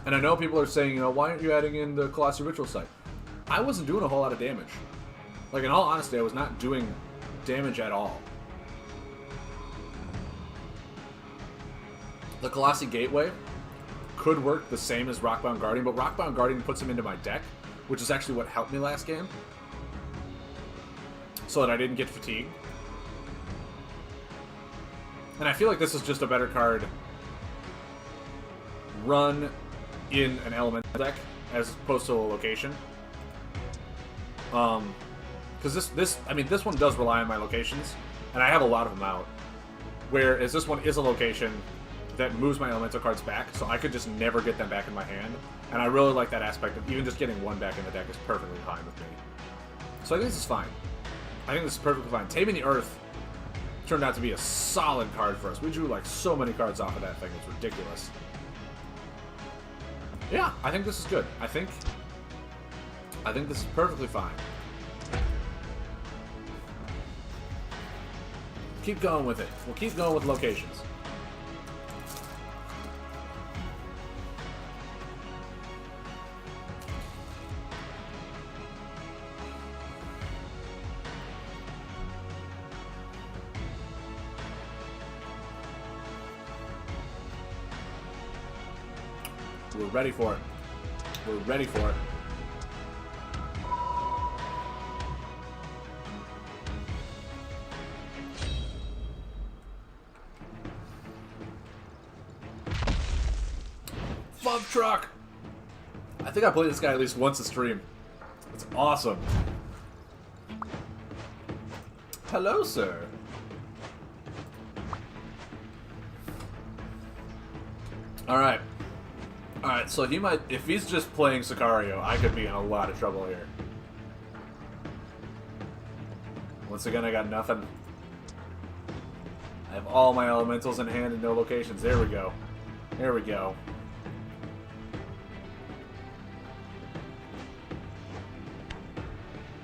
And I know people are saying, you know, why aren't you adding in the Colossi Ritual Site? I wasn't doing a whole lot of damage. Like, in all honesty, I was not doing damage at all. The Colossi Gateway could work the same as Rockbound Guardian, but Rockbound Guardian puts him into my deck, which is actually what helped me last game. So that I didn't get fatigued. And I feel like this is just a better card run in an elemental deck as opposed to a location. Because this one does rely on my locations, and I have a lot of them out. Whereas this one is a location that moves my elemental cards back, so I could just never get them back in my hand. And I really like that aspect of even just getting one back in the deck is perfectly fine with me. So I think this is fine. I think this is perfectly fine. Taming the Earth turned out to be a solid card for us. We drew like so many cards off of that thing, it's ridiculous. Yeah, I think this is good. I think this is perfectly fine. Keep going with it. We'll keep going with locations. We're ready for it. We're ready for it. Fub Truck! I think I played this guy at least once a stream. It's awesome. Hello, sir. Alright. Alright, so he might... If he's just playing Sicario, I could be in a lot of trouble here. Once again, I got nothing. I have all my elementals in hand and no locations. There we go. There we go.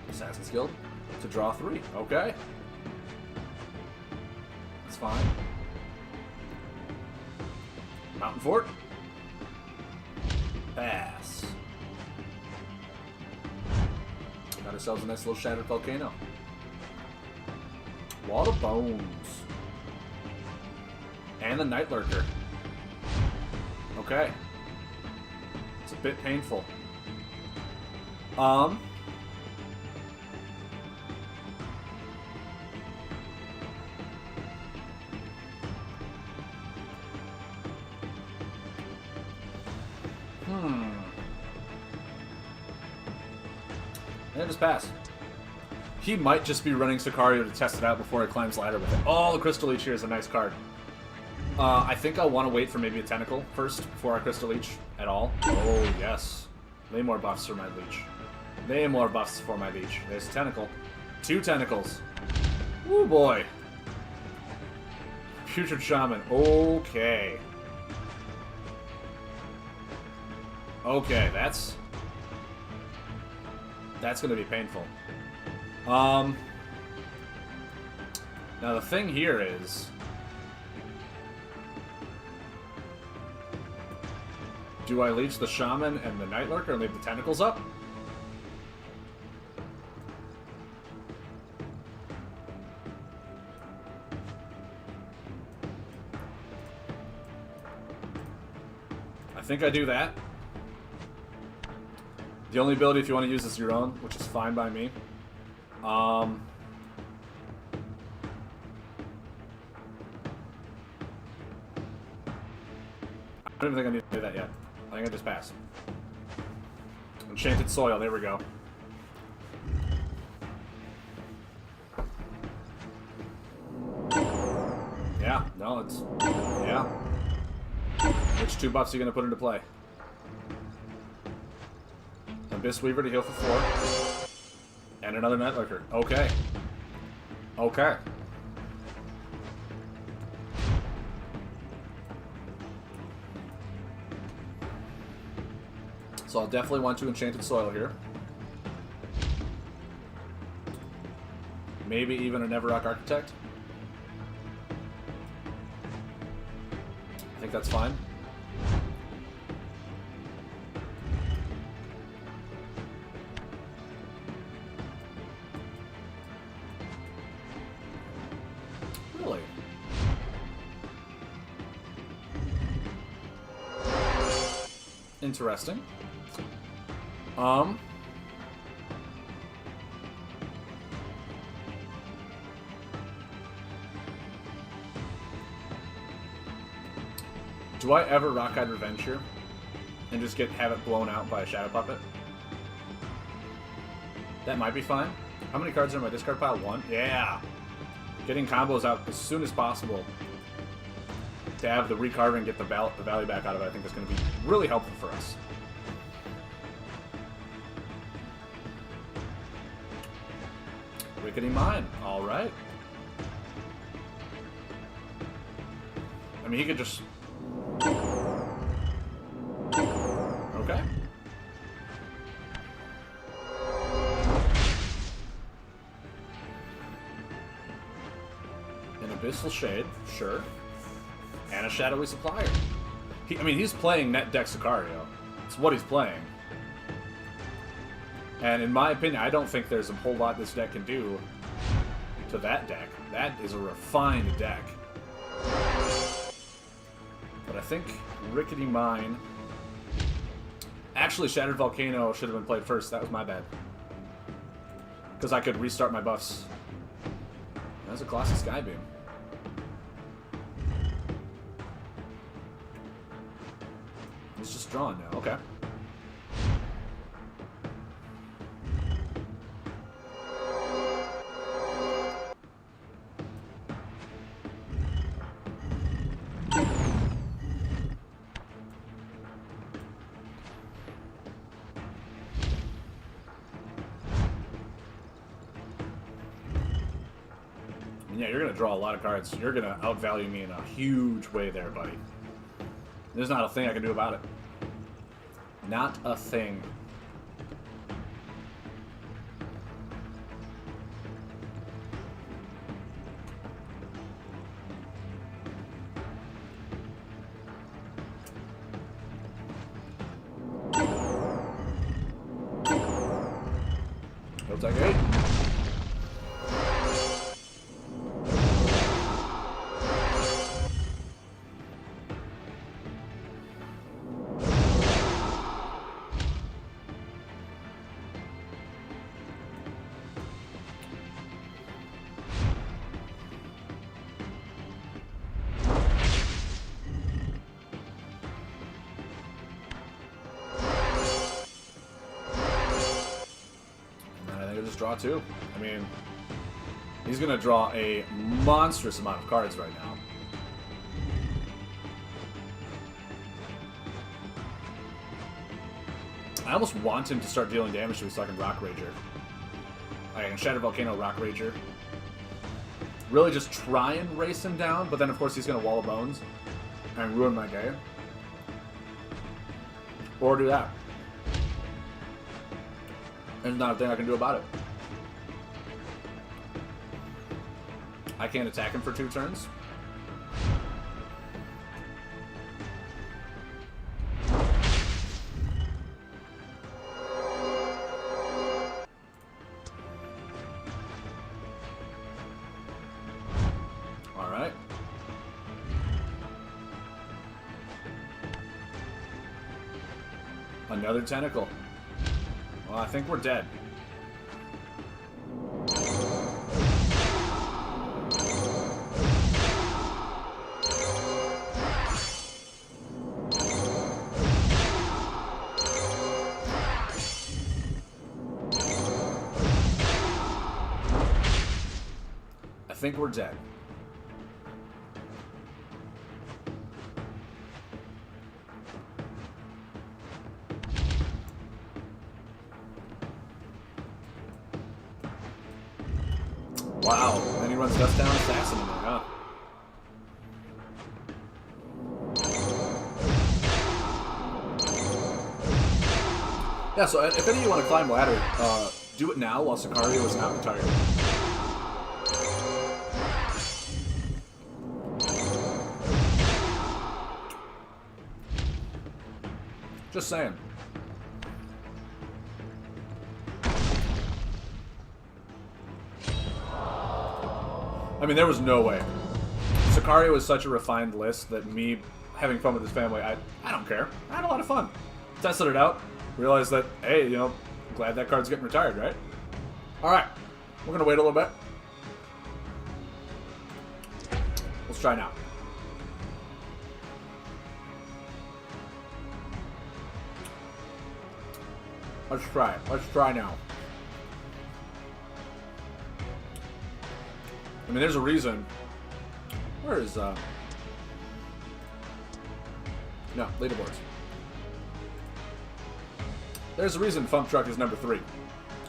Assassin's Guild to draw 3. Okay. That's fine. Mountain Fort. Pass. Got ourselves a nice little Shattered Volcano. Wall of Bones. And the Night Lurker. Okay. It's a bit painful. And just pass. He might just be running Sicario to test it out before he climbs ladder with it. Oh, the Crystal Leech here is a nice card. I think I'll want to wait for maybe a Tentacle first before I Crystal Leech at all. Oh, yes. Lay more buffs for my Leech. Lay more buffs for my Leech. There's a Tentacle. 2 Tentacles. Woo, boy. Putrid Shaman. Okay. Okay, that's going to be painful. Now the thing here is, do I leech the Shaman and the Night Lurker and leave the Tentacles up? I think I do that. The only ability, if you want to use, is your own, which is fine by me. I don't even think I need to do that yet. I think I just pass. Enchanted Soil, there we go. Yeah, no, it's... Yeah. Which 2 buffs are you going to put into play? Abyss Weaver to heal for 4. And another Night Lurker. Okay. Okay. So I'll definitely want to Enchanted Soil here. Maybe even a Neverrock Architect. I think that's fine. Really? Interesting. Do I ever Rockeyed Revenge here? And just have it blown out by a Shadow Puppet? That might be fine. How many cards are in my discard pile? 1? Yeah! Getting combos out as soon as possible to have the recarving get the value back out of it, I think is going to be really helpful for us. Rickety Mine. Alright. I mean, he could just... Okay. An Abyssal Shade, sure. And a Shadowy Supplier. I mean, he's playing net deck Sicario. It's what he's playing. And in my opinion, I don't think there's a whole lot this deck can do to that deck. That is a refined deck. But I think Rickety Mine... Actually, Shattered Volcano should have been played first. That was my bad. Because I could restart my buffs. That's a classic Skybeam. It's just drawn now. Okay. And yeah, you're going to draw a lot of cards. You're going to outvalue me in a huge way there, buddy. There's not a thing I can do about it. Not a thing. He'll take 8. Draw 2. I mean, he's going to draw a monstrous amount of cards right now. I almost want him to start dealing damage to me so I can Rock Rager. I can Shatter Volcano, Rock Rager. Really just try and race him down, but then of course he's going to Wall of Bones and ruin my day. Or do that. There's not a thing I can do about it. I can't attack him for 2 turns. All right. Another tentacle. Well, I think we're dead. I think we're dead. Wow. Then he runs Dust Down Assassin in there, huh? Yeah, so if any of you want to climb ladder, do it now while Sicario is not retired. Just saying. I mean, there was no way. Sicario is such a refined list that me having fun with his family, I don't care. I had a lot of fun. Tested it out. Realized that, hey, you know, glad that card's getting retired, right? Alright. We're going to wait a little bit. Let's try now. Let's try it. Let's try now. I mean, there's a reason. Where is, No, leaderboards. There's a reason Fump Truck is number 3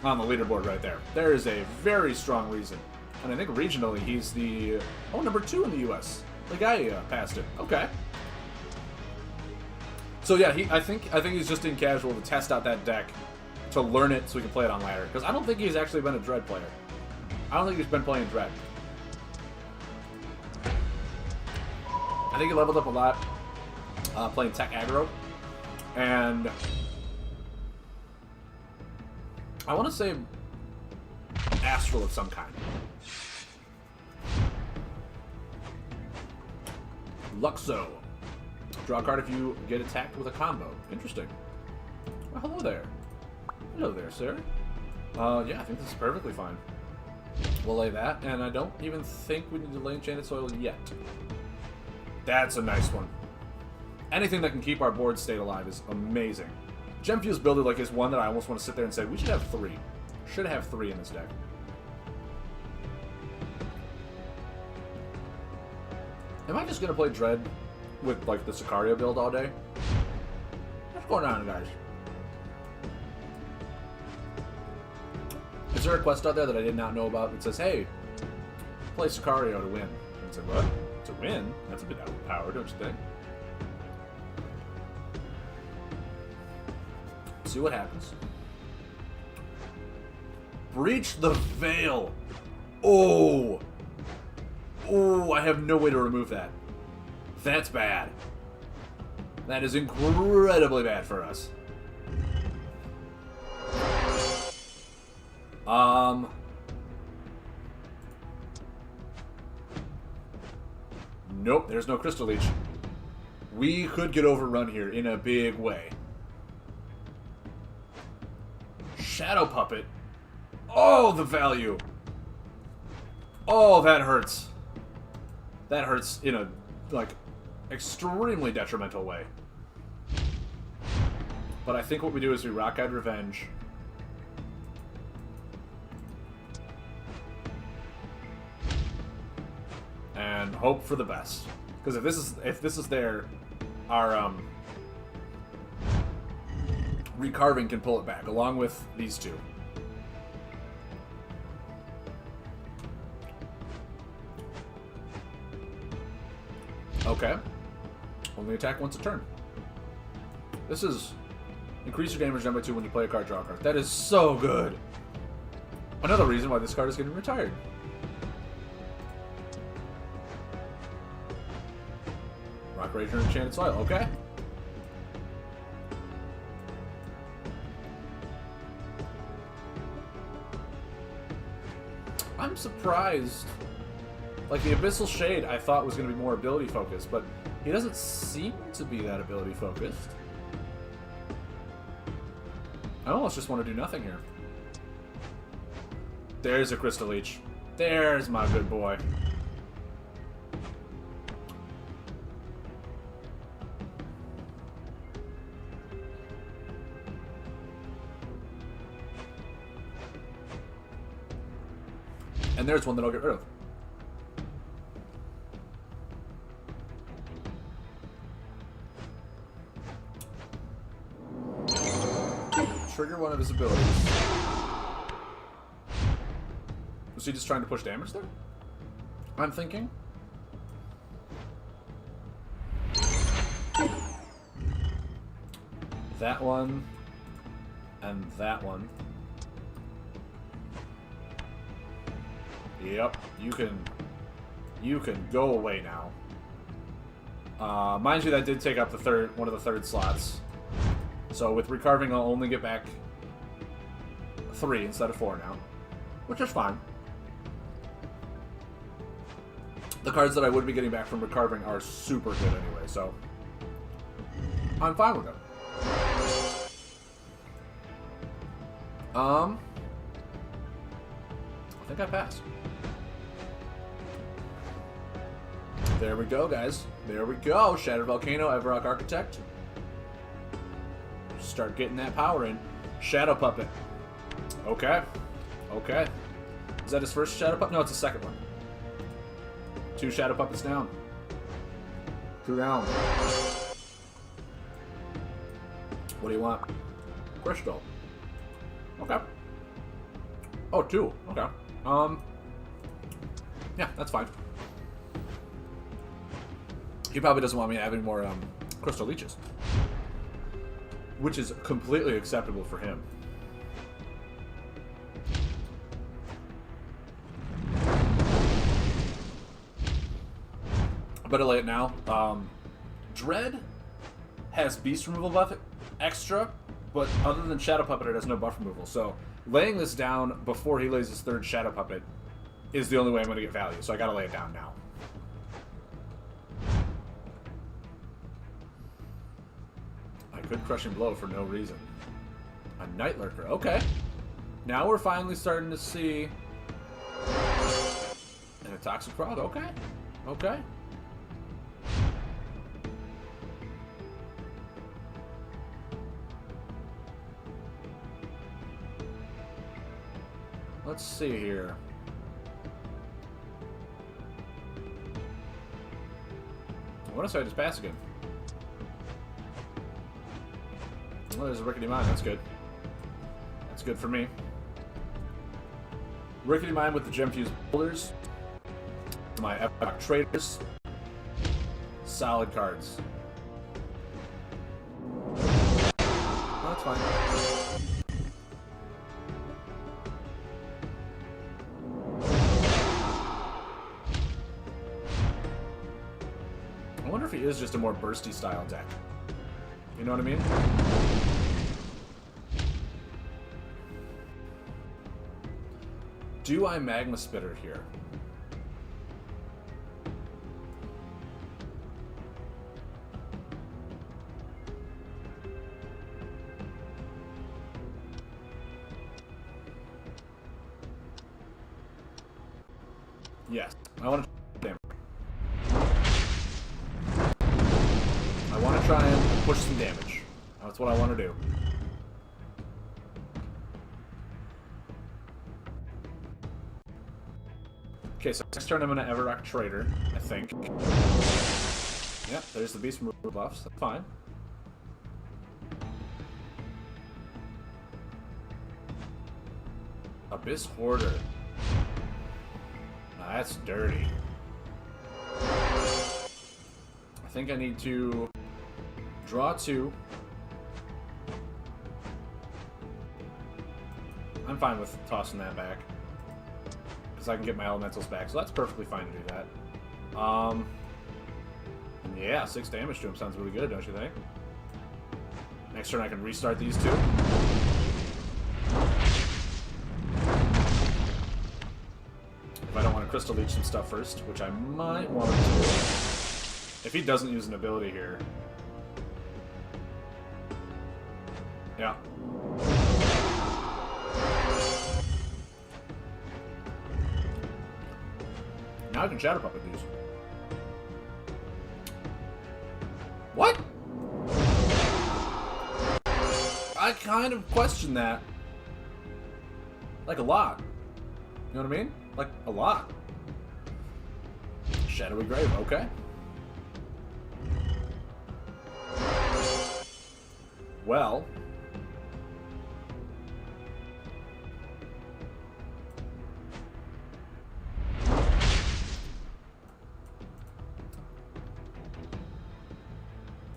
on the leaderboard right there. There is a very strong reason. And I think regionally he's the... Oh, number 2 in the U.S. The guy passed it. Okay. So yeah, I think he's just in casual to test out that deck, to learn it so we can play it on ladder. Because I don't think he's actually been a Dread player. I don't think he's been playing Dread. I think he leveled up a lot playing Tech Aggro. And I want to say Astral of some kind. Luxo. Draw a card if you get attacked with a combo. Interesting. Well, hello there. Hello there, sir. Yeah, I think this is perfectly fine. We'll lay that, and I don't even think we need to lay Enchanted Soil yet. That's a nice one. Anything that can keep our board state alive is amazing. Gemfuse Builder like is one that I almost want to sit there and say, we should have 3. Should have 3 in this deck. Am I just going to play Dread with, like, the Sicario build all day? What's going on, guys? Is there a quest out there that I did not know about that says, hey, play Sicario to win. And say, what? To win? That's a bit overpowered, don't you think? See what happens. Breach the Veil. Oh. Oh, I have no way to remove that. That's bad. That is incredibly bad for us. Nope, there's no Crystal Leech. We could get overrun here in a big way. Shadow Puppet. Oh, the value. Oh, that hurts. That hurts in a, like, extremely detrimental way. But I think what we do is we Rock-Eyed Revenge. And hope for the best. Because if this is there, our Recarving can pull it back, along with these two. Okay. Only attack once a turn. This is... Increase your damage done by 2 when you play a card, draw a card. That is so good. Another reason why this card is getting retired. Rock Rager and Enchanted Soil. Okay. I'm surprised. Like, the Abyssal Shade I thought was going to be more ability focused, but he doesn't seem to be that ability focused. I almost just want to do nothing here. There's a Crystal Leech. There's my good boy. And there's one that I'll get rid of. Trigger one of his abilities. Was he just trying to push damage there? I'm thinking. That one. And that one. Yep, you can go away now. Mind you, that did take up the one of the third slots. So with Recarving, I'll only get back 3 instead of 4 now, which is fine. The cards that I would be getting back from Recarving are super good anyway, so I'm fine with them. I think I passed. There we go, guys. There we go. Shattered Volcano, Everrock Architect. Start getting that power in. Shadow Puppet. Okay. Okay. Is that his first Shadow Puppet? No, it's the second one. 2 Shadow Puppets down. 2 down. What do you want? Crystal. Okay. Oh, 2. Okay. Yeah, that's fine. He probably doesn't want me having more Crystal Leeches, which is completely acceptable for him. I better lay it now. Dread has beast removal buff extra, but other than Shadow Puppet, it has no buff removal. So laying this down before he lays his 3rd Shadow Puppet is the only way I'm going to get value. So I got to lay it down now. I could Crushing Blow for no reason. A Night Lurker. Okay. Now we're finally starting to see... And a Toxic Frog. Okay. Okay. Let's see here. What if I just pass again? Oh, there's a Rickety Mine. That's good. That's good for me. Rickety Mine with the Gem Fused Boulders. My Epoch Traders. Solid cards. Oh, that's fine. I wonder if he is just a more bursty style deck. You know what I mean? Do I Magma Spitter here? Yes, I want to damage. I want to try and push some damage. That's what I want to do. Okay, so next turn I'm going to Everrock Trader, I think. Yep, there's the Beast Removal buffs. That's fine. Abyss Hoarder. Now that's dirty. I think I need to draw 2. I'm fine with tossing that back. Because I can get my elementals back, so that's perfectly fine to do that. Yeah, 6 damage to him sounds really good, don't you think? Next turn I can restart these 2. If I don't want to Crystal Leech some stuff first, which I might want to do. If he doesn't use an ability here. Yeah. Now I can Shadow Puppet these. What? I kind of question that. Like a lot. You know what I mean? Like a lot. Shadowy Grave, okay. Well.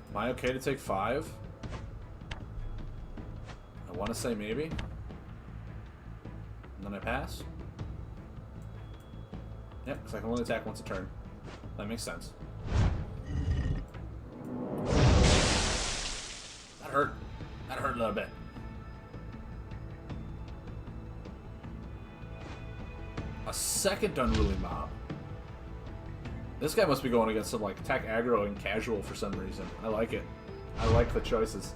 Am I okay to take 5? I want to say maybe. And then I pass. Yep, because I can only attack once a turn. That makes sense. That hurt. That hurt a little bit. A second Unruly Mob. This guy must be going against some, like, attack aggro and casual for some reason. I like it. I like the choices.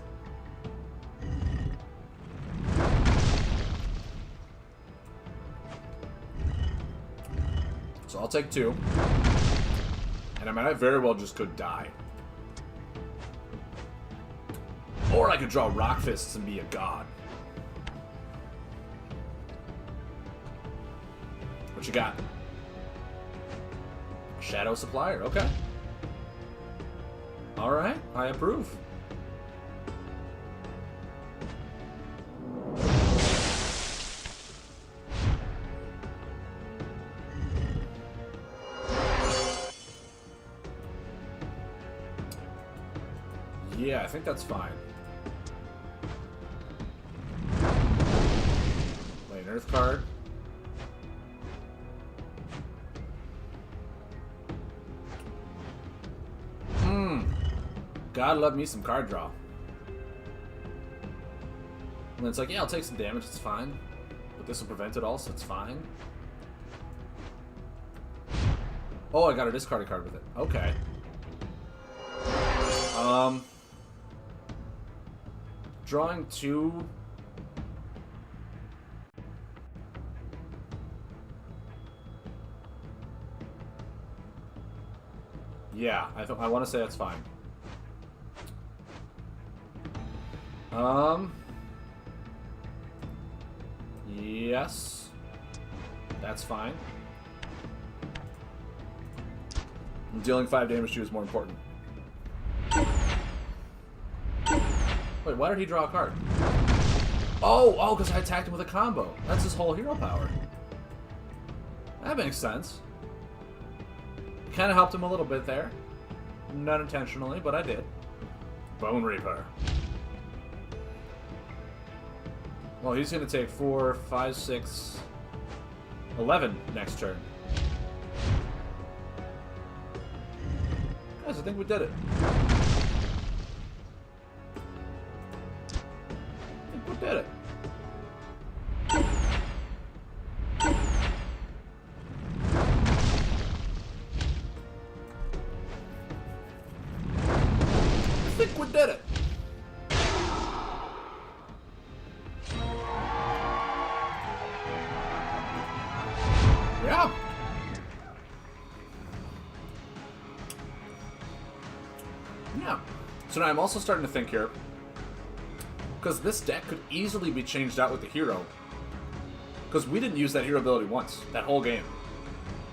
So I'll take 2. And I mean, I very well just could die. Or I could draw Rock Fists and be a god. What you got? Shadow Supplier, okay. Alright, I approve. Yeah, I think that's fine. Play an Earth card. God love me some card draw. And it's like, yeah, I'll take some damage, it's fine. But this will prevent it all, so it's fine. Oh, I got to discard a card with it. Okay. Drawing 2. Yeah, I want to say that's fine. Yes. That's fine. Dealing 5 damage to you is more important. Wait, why did he draw a card? Oh, because I attacked him with a combo. That's his whole hero power. That makes sense. Kind of helped him a little bit there. Not intentionally, but I did. Bone Reaper. Well, he's going to take 4, 5, 6, 11 next turn. Guys, I think we did it. I think we did it. I think we did it. Yeah. Yeah. So now I'm also starting to think here, because this deck could easily be changed out with the hero. Because we didn't use that hero ability once, that whole game.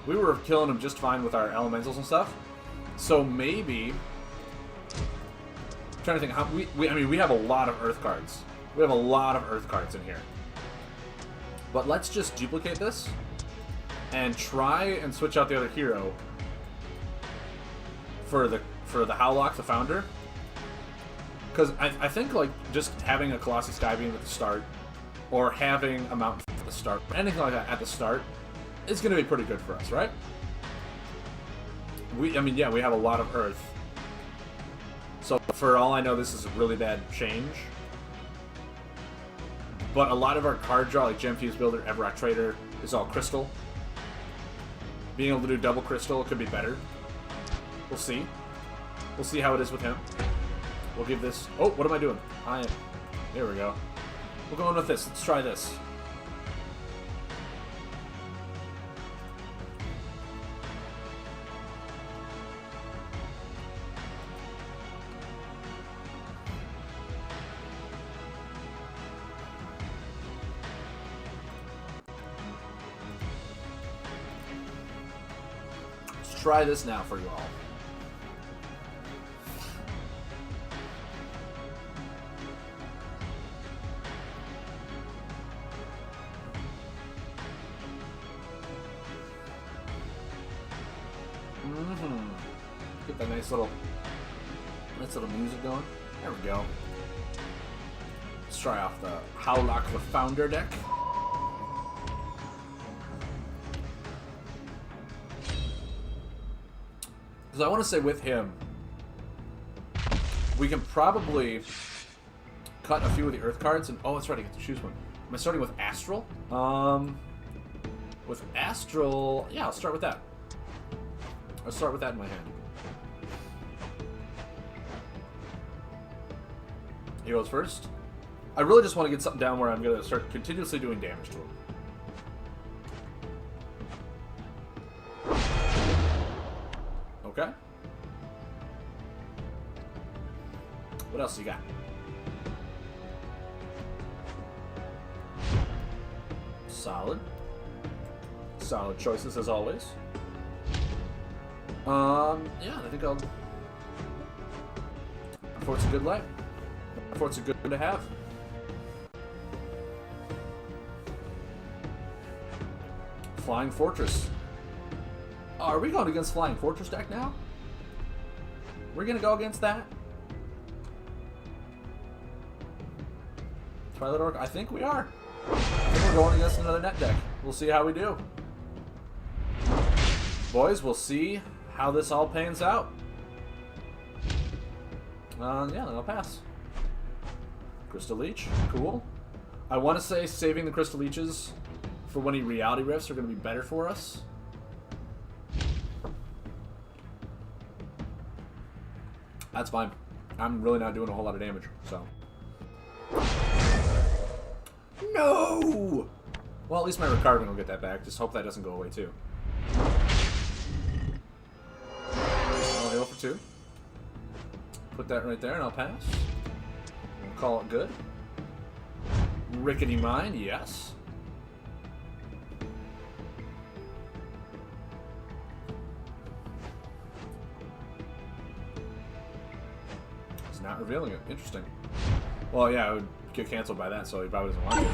We were killing him just fine with our elementals and stuff. So maybe... I'm trying to think how... I mean, we have a lot of Earth cards. We have a lot of Earth cards in here. But let's just duplicate this and try and switch out the other hero for the Howlock, the Founder. Because I think like just having a Colossus Skybeam at the start, or having a Mountain at the start, or anything like that at the start, is going to be pretty good for us, right? I mean, yeah, we have a lot of Earth. So for all I know, this is a really bad change. But a lot of our card draw, like Gemfuse Builder, Everrock Trader, is all Crystal. Being able to do double Crystal could be better. We'll see. We'll see how it is with him. We'll give this... Oh, what am I doing? There we go. We're going with this. Let's try this. Let's try this now for you all. Get that nice little music going. There we go. Let's try off the Howlock the Founder deck. Because I want to say with him, we can probably cut a few of the Earth cards and... Oh, that's right, I get to choose one. Am I starting with Astral? With Astral... Yeah, I'll start with that. I'll start with that in my hand. He goes first. I really just want to get something down where I'm going to start continuously doing damage to him. Okay. What else you got? Solid. Solid choices as always. Yeah, I think I'll... Fort's a good life. Fort's a good to have. Flying Fortress. Oh, are we going against Flying Fortress deck now? We're gonna go against that? Twilight Orc? I think we are. I think we're going against another net deck. We'll see how we do. Boys, we'll see how this all pans out. Yeah, then I'll pass. Crystal Leech, cool. I want to say saving the Crystal Leeches for when he Reality Rifts are going to be better for us. That's fine. I'm really not doing a whole lot of damage, so. No! Well, at least my Recarving will get that back. Just hope that doesn't go away, too. I'll heal for 2. Put that right there, and I'll pass. We'll call it good. Rickety Mind, yes. It's not revealing it. Interesting. Well, yeah, it would get canceled by that, so he probably doesn't want it.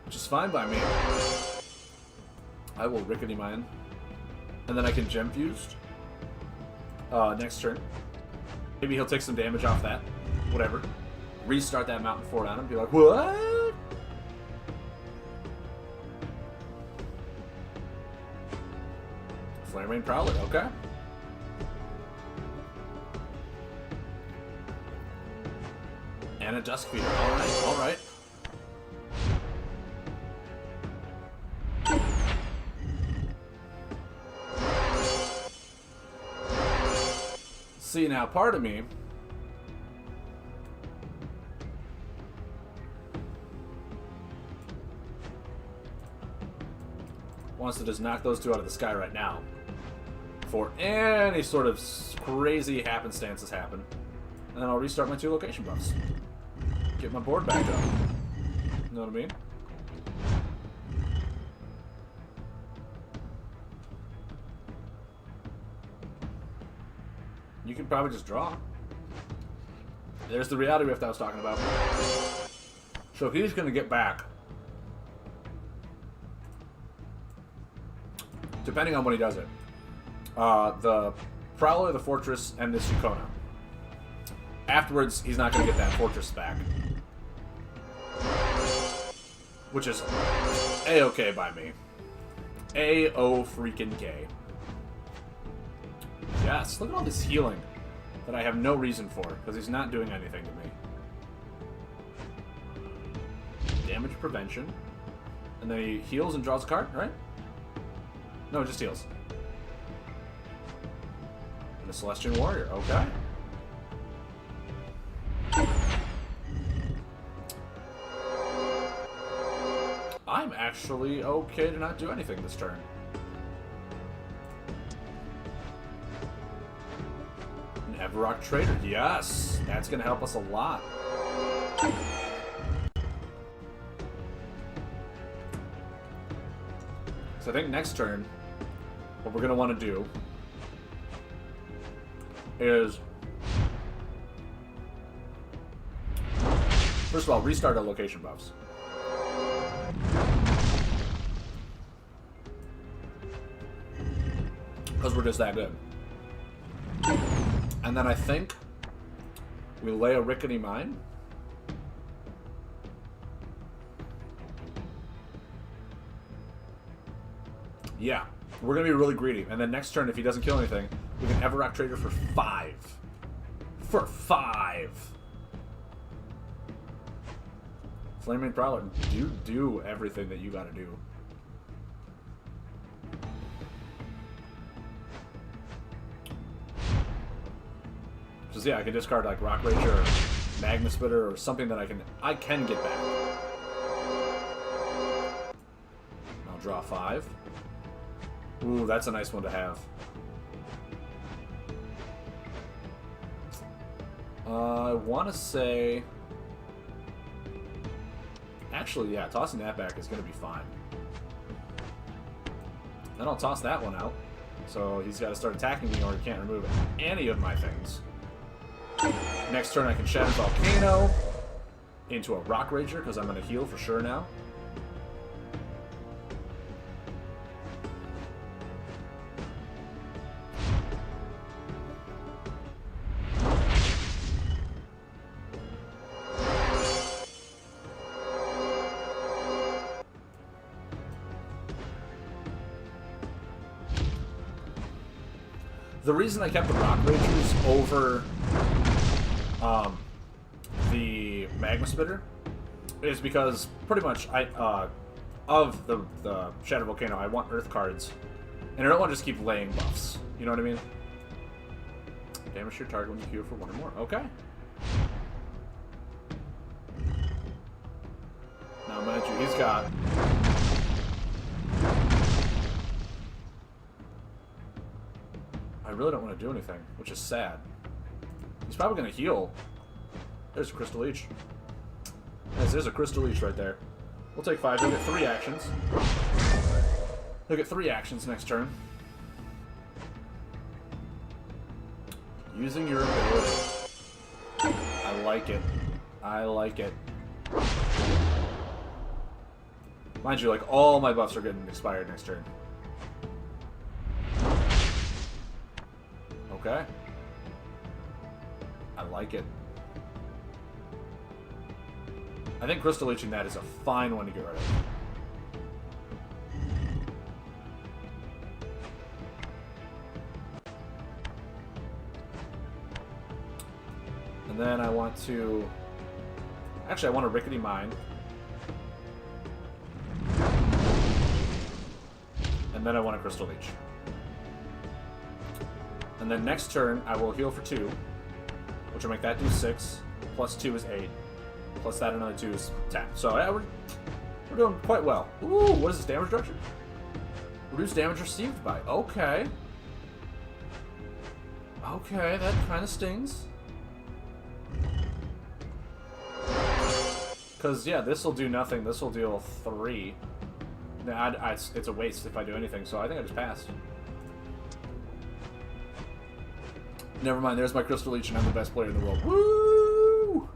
Which is fine by me. I will Rickety Mind. And then I can Gem Fused. Next turn. Maybe he'll take some damage off that. Whatever. Restart that Mountain Fort on him. Be like, what? Flame Rain Prowler, okay. And a Dusk Feeder. Alright, alright. See, now part of me wants to just knock those two out of the sky right now before any sort of crazy happenstances happen. And then I'll restart my 2 location buffs. Get my board back up. You know what I mean? You can probably just draw. There's the reality rift I was talking about. So he's going to get back. Depending on when he does it. The Prowler, the Fortress, and this Yukona. Afterwards, he's not going to get that Fortress back. Which is A-okay by me. A-O-freaking-K. Yes, look at all this healing that I have no reason for, because he's not doing anything to me. Damage prevention. And then he heals and draws a card, right? No, just heals. And a Celestian Warrior, okay. I'm actually okay to not do anything this turn. An Everrock Trader, yes! That's going to help us a lot. So I think next turn, what we're going to want to do is, first of all, restart our location buffs. Because we're just that good. And then I think we lay a Rickety Mine. Yeah, we're going to be really greedy. And then next turn, if he doesn't kill anything, we can Everrock Trader for 5. For 5! Flame Rain Prowler, do everything that you got to do. Just, yeah, I can discard like Rock Rager or Magma Spitter or something that I can get back. I'll draw 5. Ooh, that's a nice one to have. I want to say... Actually, yeah, tossing that back is going to be fine. Then I'll toss that one out. So he's got to start attacking me or he can't remove any of my things. Next turn I can Shadow Volcano into a Rock Rager because I'm going to heal for sure now. The reason I kept the Rock Ragers over the Magma Spitter is because pretty much of the Shadow Volcano, I want Earth cards, and I don't want to just keep laying buffs. You know what I mean? Damage your target when you queue for 1 or more. Okay. Now, mind you, he's got... I really don't want to do anything, which is sad. He's probably going to heal. There's a Crystal Leech. Yes, there's a Crystal Leech right there. We'll take 5. He'll get 3 actions. He'll get 3 actions next turn. Using your ability. I like it. I like it. Mind you, like, all my buffs are getting expired next turn. Okay. I like it. I think Crystal Leeching that is a fine one to get rid of. And then I want to... Actually, I want a Rickety Mine. And then I want a Crystal Leech. And then next turn, I will heal for 2, which will make that do 6, plus 2 is 8, plus that another 2 is 10. So yeah, we're doing quite well. Ooh, what is this damage reduction? Reduce damage received by. Okay. Okay, that kind of stings. Because, yeah, this will do nothing. This will deal 3. It's a waste if I do anything, so I think I just passed. Never mind, there's my Crystal Leech, and I'm the best player in the world. Woo!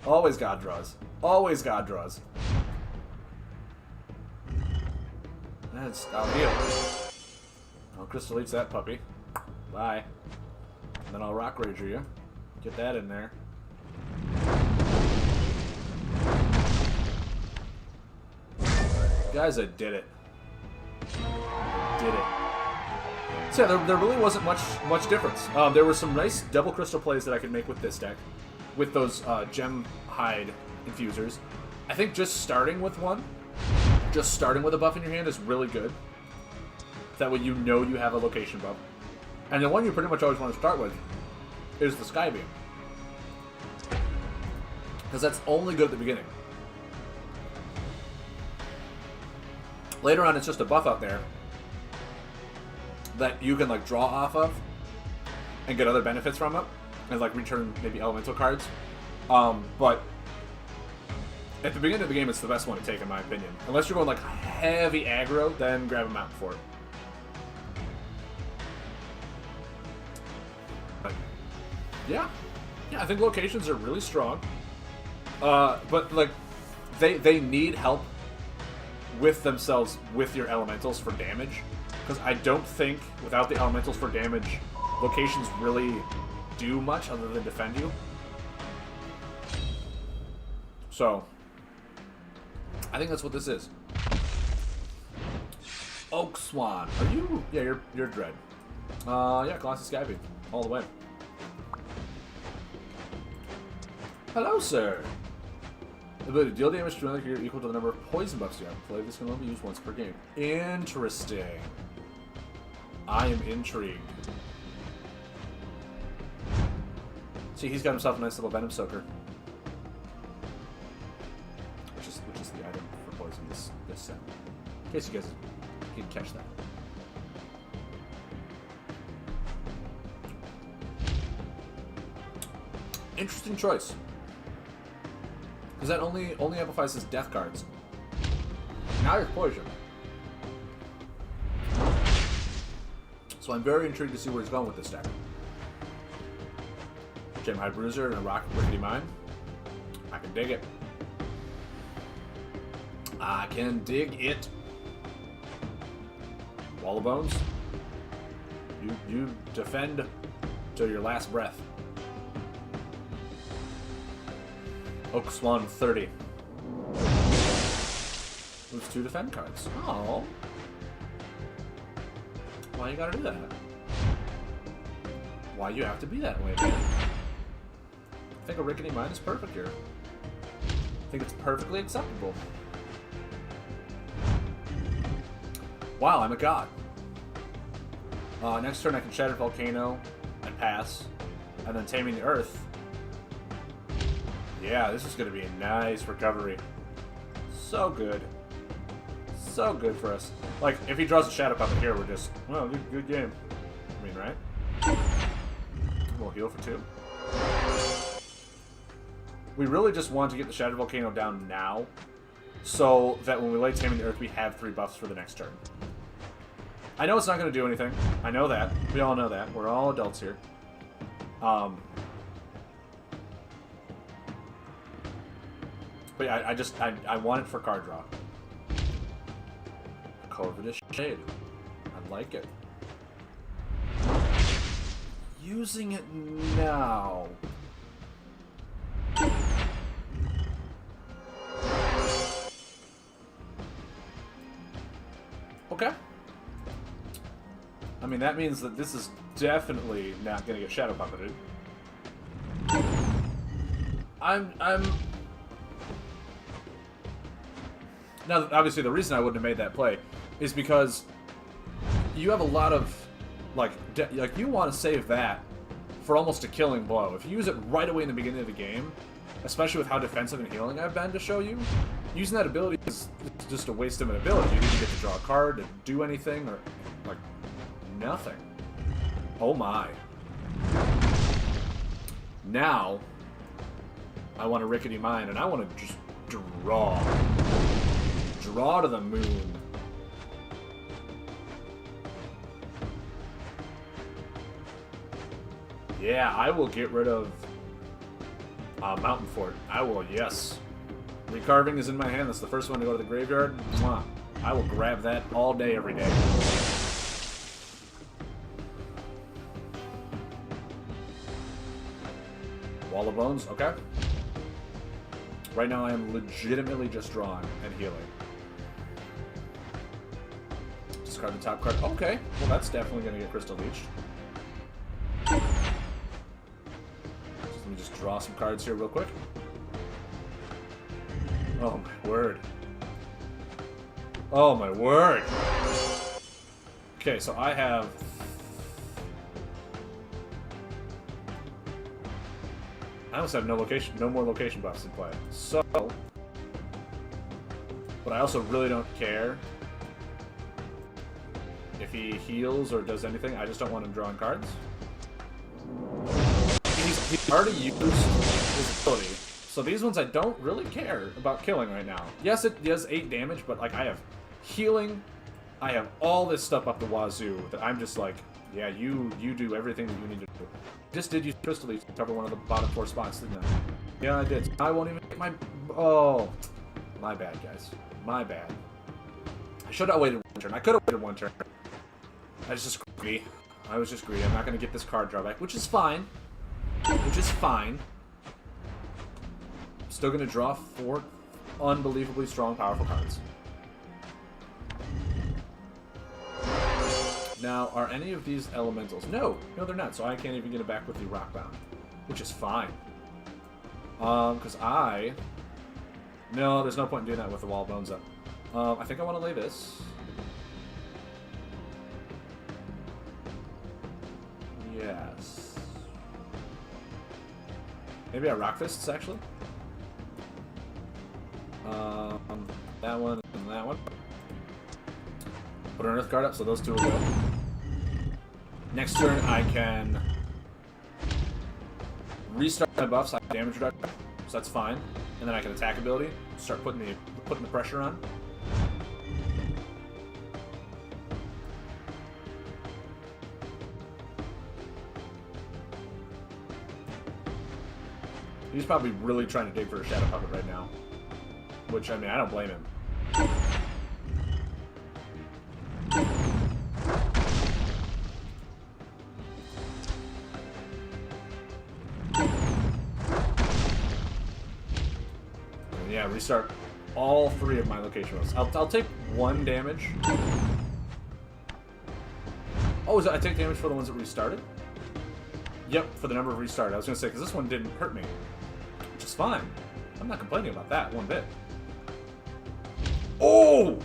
Always God draws. Always God draws. That's I'll heal. I'll Crystal Leech that puppy. Bye. And then I'll Rock Rager you. Get that in there. Guys, I did it. I did it. So yeah, there really wasn't much difference. There were some nice double crystal plays that I could make with this deck, with those gem hide infusers. I think just starting with one, just starting with a buff in your hand is really good. That way you know you have a location buff. And the one you pretty much always want to start with is the Sky Beam. Because that's only good at the beginning. Later on, it's just a buff out there that you can like draw off of and get other benefits from it, and like return maybe elemental cards. But at the beginning of the game, it's the best one to take in my opinion. Unless you're going like heavy aggro, then grab a Mountain Fort. But yeah, I think locations are really strong. But like they need help with themselves with your elementals for damage, because I don't think without the elementals for damage locations really do much other than defend you. So I think that's what this is. Oak Swan, are you? Yeah, you're Dread. Yeah, Colossus Skybeam all the way. Hello, sir. Ability to deal damage to another creature equal to the number of poison buffs you have. Play this can only be used once per game. Interesting. I am intrigued. See, he's got himself a nice little Venom Soaker. Which is the item for poison this set. In case you guys didn't catch that. Interesting choice. Because that only amplifies his death cards. Now you're poison. So I'm very intrigued to see where he's going with this deck. Gem High Bruiser and a Rock Rickety Mine. I can dig it. I can dig it. Wall of Bones. You defend till your last breath. Oak Swan 30. Moves 2 defend cards. Oh. Why you gotta do that? Why you have to be that way, man? I think a Rickety Mine is perfect here. I think it's perfectly acceptable. Wow, I'm a god. Next turn I can Shattered Volcano and pass. And then Taming the Earth. Yeah, this is going to be a nice recovery. So good. So good for us. Like, if he draws a Shadow Puppet here, we're just, well, good game. I mean, right? We'll heal for 2. We really just want to get the Shattered Volcano down now, so that when we lay Taming the Earth, we have 3 buffs for the next turn. I know it's not going to do anything. I know that. We all know that. We're all adults here. But yeah, I want it for card draw. Corvidus Shade. I like it. Using it now. Okay. I mean, that means that this is definitely not going to get shadow puppeted. Now, obviously, the reason I wouldn't have made that play is because you have a lot of, like you want to save that for almost a killing blow. If you use it right away in the beginning of the game, especially with how defensive and healing I've been to show you, using that ability is just a waste of an ability. You didn't get to draw a card, to do anything, or, like, nothing. Oh my. Now, I want a Rickety Mine, and I want to just draw. Draw to the moon. Yeah, I will get rid of Mountain Fort. I will, yes. Recarving is in my hand. That's the first one to go to the graveyard. Mwah. I will grab that all day, every day. Wall of Bones, okay. Right now I am legitimately just drawing and healing. Discard the top card. Okay, well that's definitely going to get Crystal Leech. Let me just draw some cards here real quick. Oh my word. Oh my word. Okay, so I have... I almost have no more location buffs in play. So... But I also really don't care if he heals or does anything. I just don't want him drawing cards. He's already used his ability. So these ones I don't really care about killing right now. Yes, it does 8 damage, but like I have healing, I have all this stuff up the wazoo that I'm just like, yeah, you do everything that you need to do. I just did use Crystal Leech to cover one of the bottom 4 spots, didn't I? Yeah, I did. I won't even get my... Oh, my bad, guys. My bad. I should have waited one turn. I could have waited one turn. I was just greedy. I was just greedy. I'm not going to get this card drawback, which is fine. Which is fine. Still going to draw 4 unbelievably strong, powerful cards. Now, are any of these elementals? No, they're not. So I can't even get it back with the Rockbound, which is fine. Because no, there's no point in doing that with the Wall of Bones up. I think I want to lay this. Yes. Maybe I Rock Fists, actually. That one and that one. Put an Earth Guard up, so those 2 will go. Next turn, I can restart my buffs. I have damage reduction, so that's fine. And then I can attack ability, start putting the pressure on. He's probably really trying to dig for a Shadow Puppet right now. Which, I mean, I don't blame him. And yeah, restart all 3 of my location rolls. I'll take 1 damage. Oh, I take damage for the ones that restarted? Yep, for the number of restarted. I was going to say, because this one didn't hurt me. Which is fine. I'm not complaining about that one bit. Oh!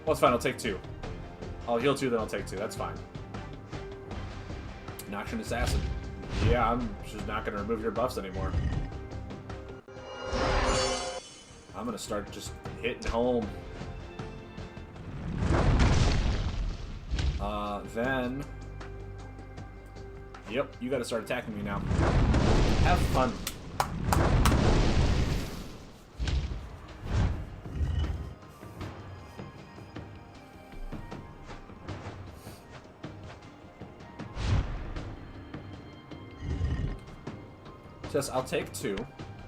Well, it's fine. I'll take 2. I'll heal 2, then I'll take 2. That's fine. Noxious Assassin. Yeah, I'm just not going to remove your buffs anymore. I'm going to start just hitting home. Then... Yep, you got to start attacking me now. Have fun. Just, I'll take 2.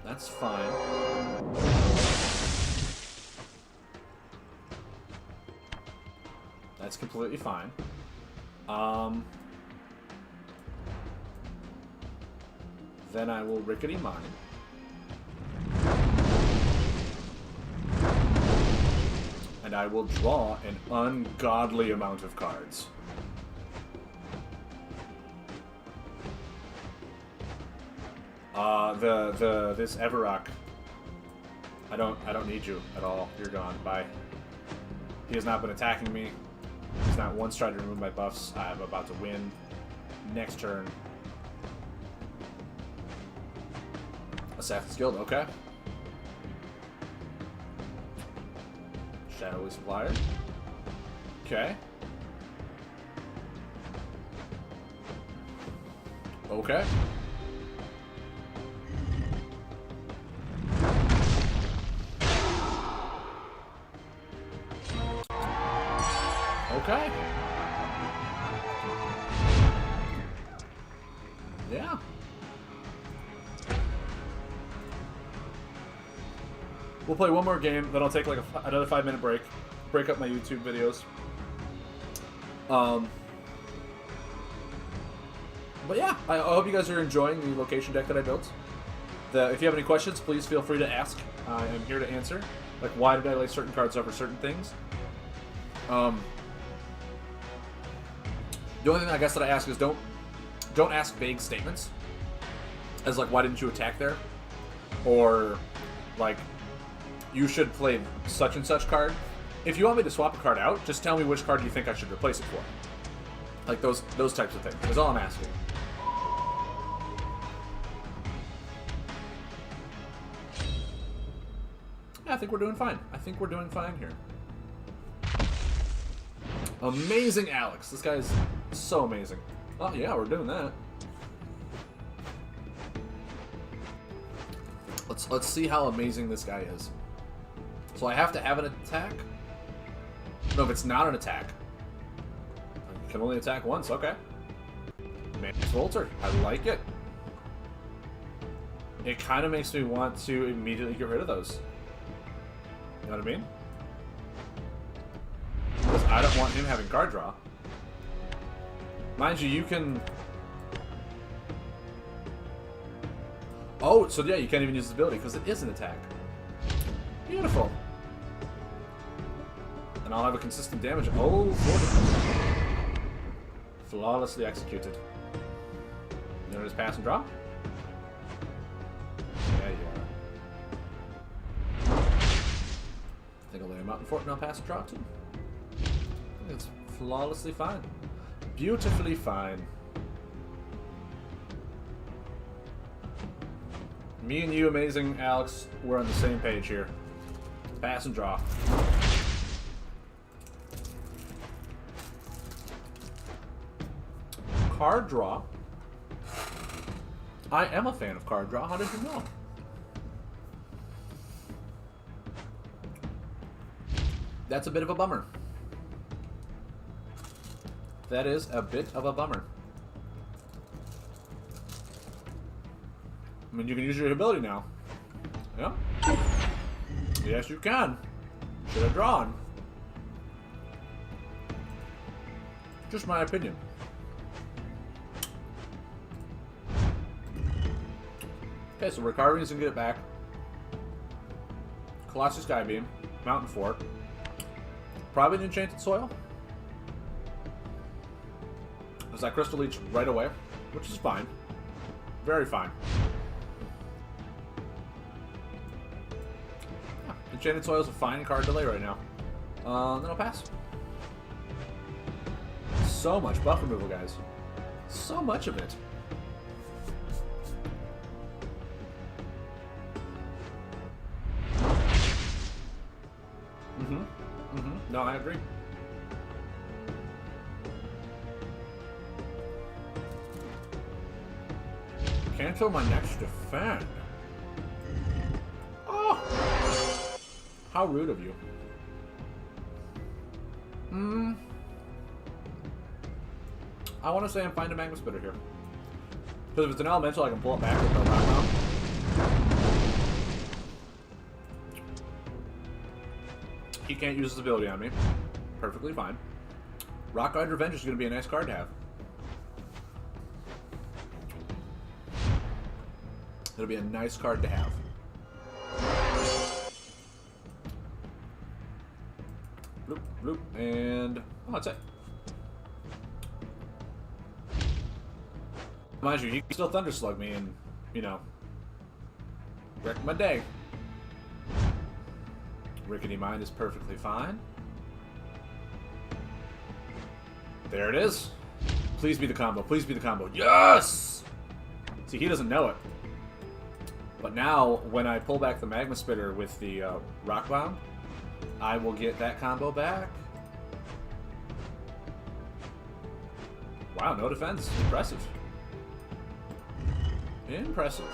That's fine. completely fine. Then I will Rickety Mine. And I will draw an ungodly amount of cards. This Everrock. I don't need you at all. You're gone. Bye. He has not been attacking me. He's not once tried to remove my buffs. I'm about to win. Next turn. Assassin's Guild, okay. Shadowy Supplier. Okay. Okay. Okay. Yeah. We'll play one more game, then I'll take like another 5-minute break. Break up my YouTube videos. But yeah, I hope you guys are enjoying the location deck that I built. If you have any questions, please feel free to ask. I am here to answer. Like, why did I lay certain cards over certain things? The only thing I guess that I ask is don't ask vague statements. As like, why didn't you attack there? Or like, you should play such and such card. If you want me to swap a card out, just tell me which card you think I should replace it for. Like those types of things. That's all I'm asking. Yeah, I think we're doing fine. I think we're doing fine here. Amazing Alex. This guy is so amazing. Oh yeah, we're doing that. Let's see how amazing this guy is. So I have to have an attack? No, if it's not an attack. I can only attack once, okay. Mantis Volter. I like it. It kind of makes me want to immediately get rid of those. You know what I mean? Because I don't want him having card draw. Mind you, you can... Oh, so yeah, you can't even use this ability because it is an attack. Beautiful. And I'll have a consistent damage. Oh, 40. Flawlessly executed. You know, just pass and draw? Yeah, yeah. I think I'll lay a Mountain Fort and I'll pass and draw too. I think it's flawlessly fine. Beautifully fine. Me and you, amazing Alex, we're on the same page here. Pass and draw. Card draw? I am a fan of card draw. How did you know? That's a bit of a bummer. That is a bit of a bummer. I mean, you can use your ability now. Yeah? Yes, you can. Should have drawn. Just my opinion. Okay, so Ricard's gonna get it back. Colossus Skybeam. Mountain Fort. Probably an Enchanted Soil. There's that Crystal Leech right away, which is fine. Very fine. Yeah, Enchanted Soil is a fine card to lay right now. Then I'll pass. So much buff removal, guys. So much of it. No, I agree. Cancel my next defend. Oh! How rude of you. I want to say I'm fine to Magma Spitter here. Because if it's an elemental, I can pull it back with the Round. He can't use his ability on me. Perfectly fine. Rock-Eyed Revenge is going to be a nice card to have. It'll be a nice card to have. Bloop, bloop, and... oh, that's it. Mind you, he can still Thunder Slug me and, you know, wreck my day. Rickety Mind is perfectly fine. There it is. Please be the combo. Please be the combo. Yes! See, he doesn't know it. But now, when I pull back the Magma Spitter with the Rock Bomb, I will get that combo back. Wow, no defense. Impressive. Impressive.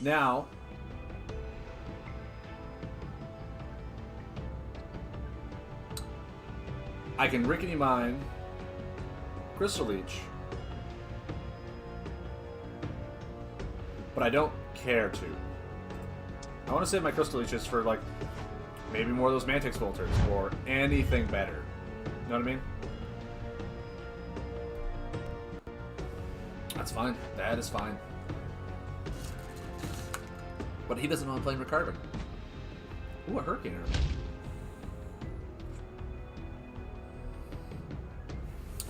Now, I can Rickety Mine, Crystal Leech, but I don't care to. I want to save my Crystal Leeches for, like, maybe more of those Mantic Bolters or anything better. You know what I mean? That's fine. That is fine. But he doesn't know I'm playing Recarbon. Ooh, a Hurricane Hermit.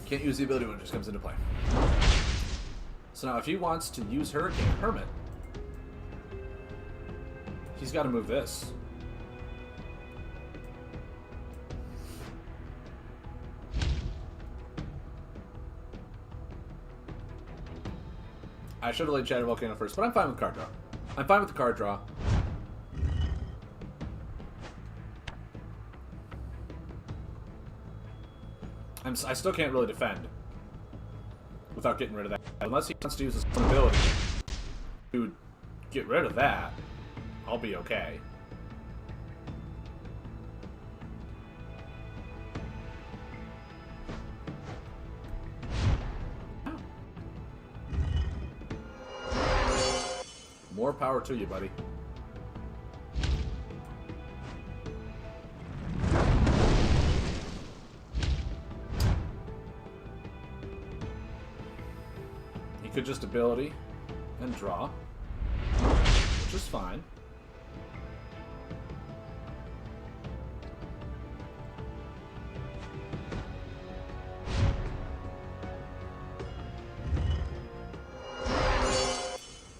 Can't use the ability when it just comes into play. So now if he wants to use Hurricane Hermit, he's got to move this. I should have laid Shadow Volcano first, but I'm fine with card draw. I'm fine with the card draw. I still can't really defend without getting rid of that. Unless he wants to use his own ability to get rid of that, I'll be okay. More power to you, buddy. He could just ability and draw, which is fine.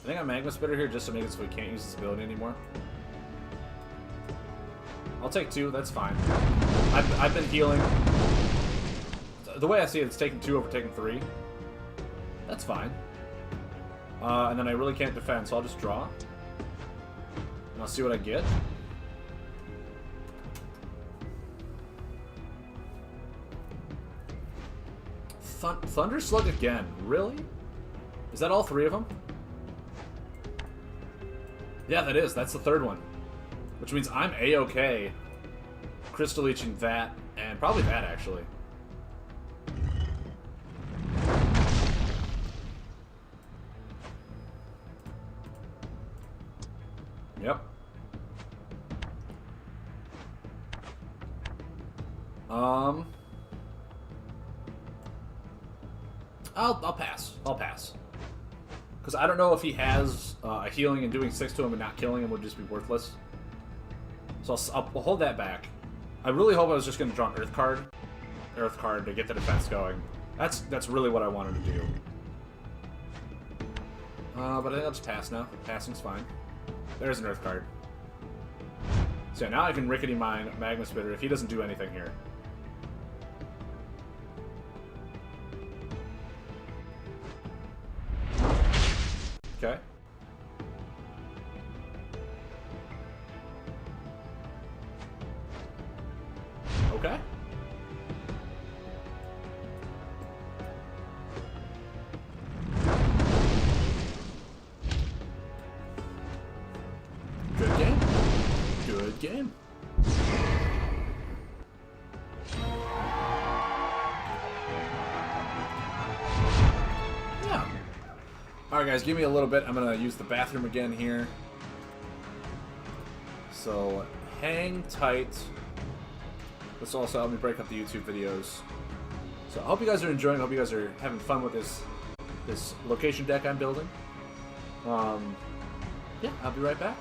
I think I'm Magma Spitter here just to make it so he can't use his ability anymore. I'll take 2, that's fine. I've been healing. The way I see it, it's taking 2 over taking 3. That's fine. And then I really can't defend, so I'll just draw. And I'll see what I get. Thunder Slug again? Really? Is that all 3 of them? Yeah, that is. That's the 3rd one. Which means I'm A-okay Crystal Leeching that, and probably that, actually. Yep. I'll pass. I'll pass. Because I don't know if he has a healing and doing 6 to him and not killing him would just be worthless. So I'll hold that back. I really hope I was just going to draw an Earth card to get the defense going. That's really what I wanted to do. But I think I'll just pass now. Passing's fine. There's an Earth card. So yeah, now I can Rickety Mine Magma Spitter if he doesn't do anything here. Okay. Okay. Good game. Good game. Yeah. Alright guys, give me a little bit. I'm going to use the bathroom again here. So, hang tight. This also helped me break up the YouTube videos. So I hope you guys are enjoying. I hope you guys are having fun with this location deck I'm building. Yeah, I'll be right back.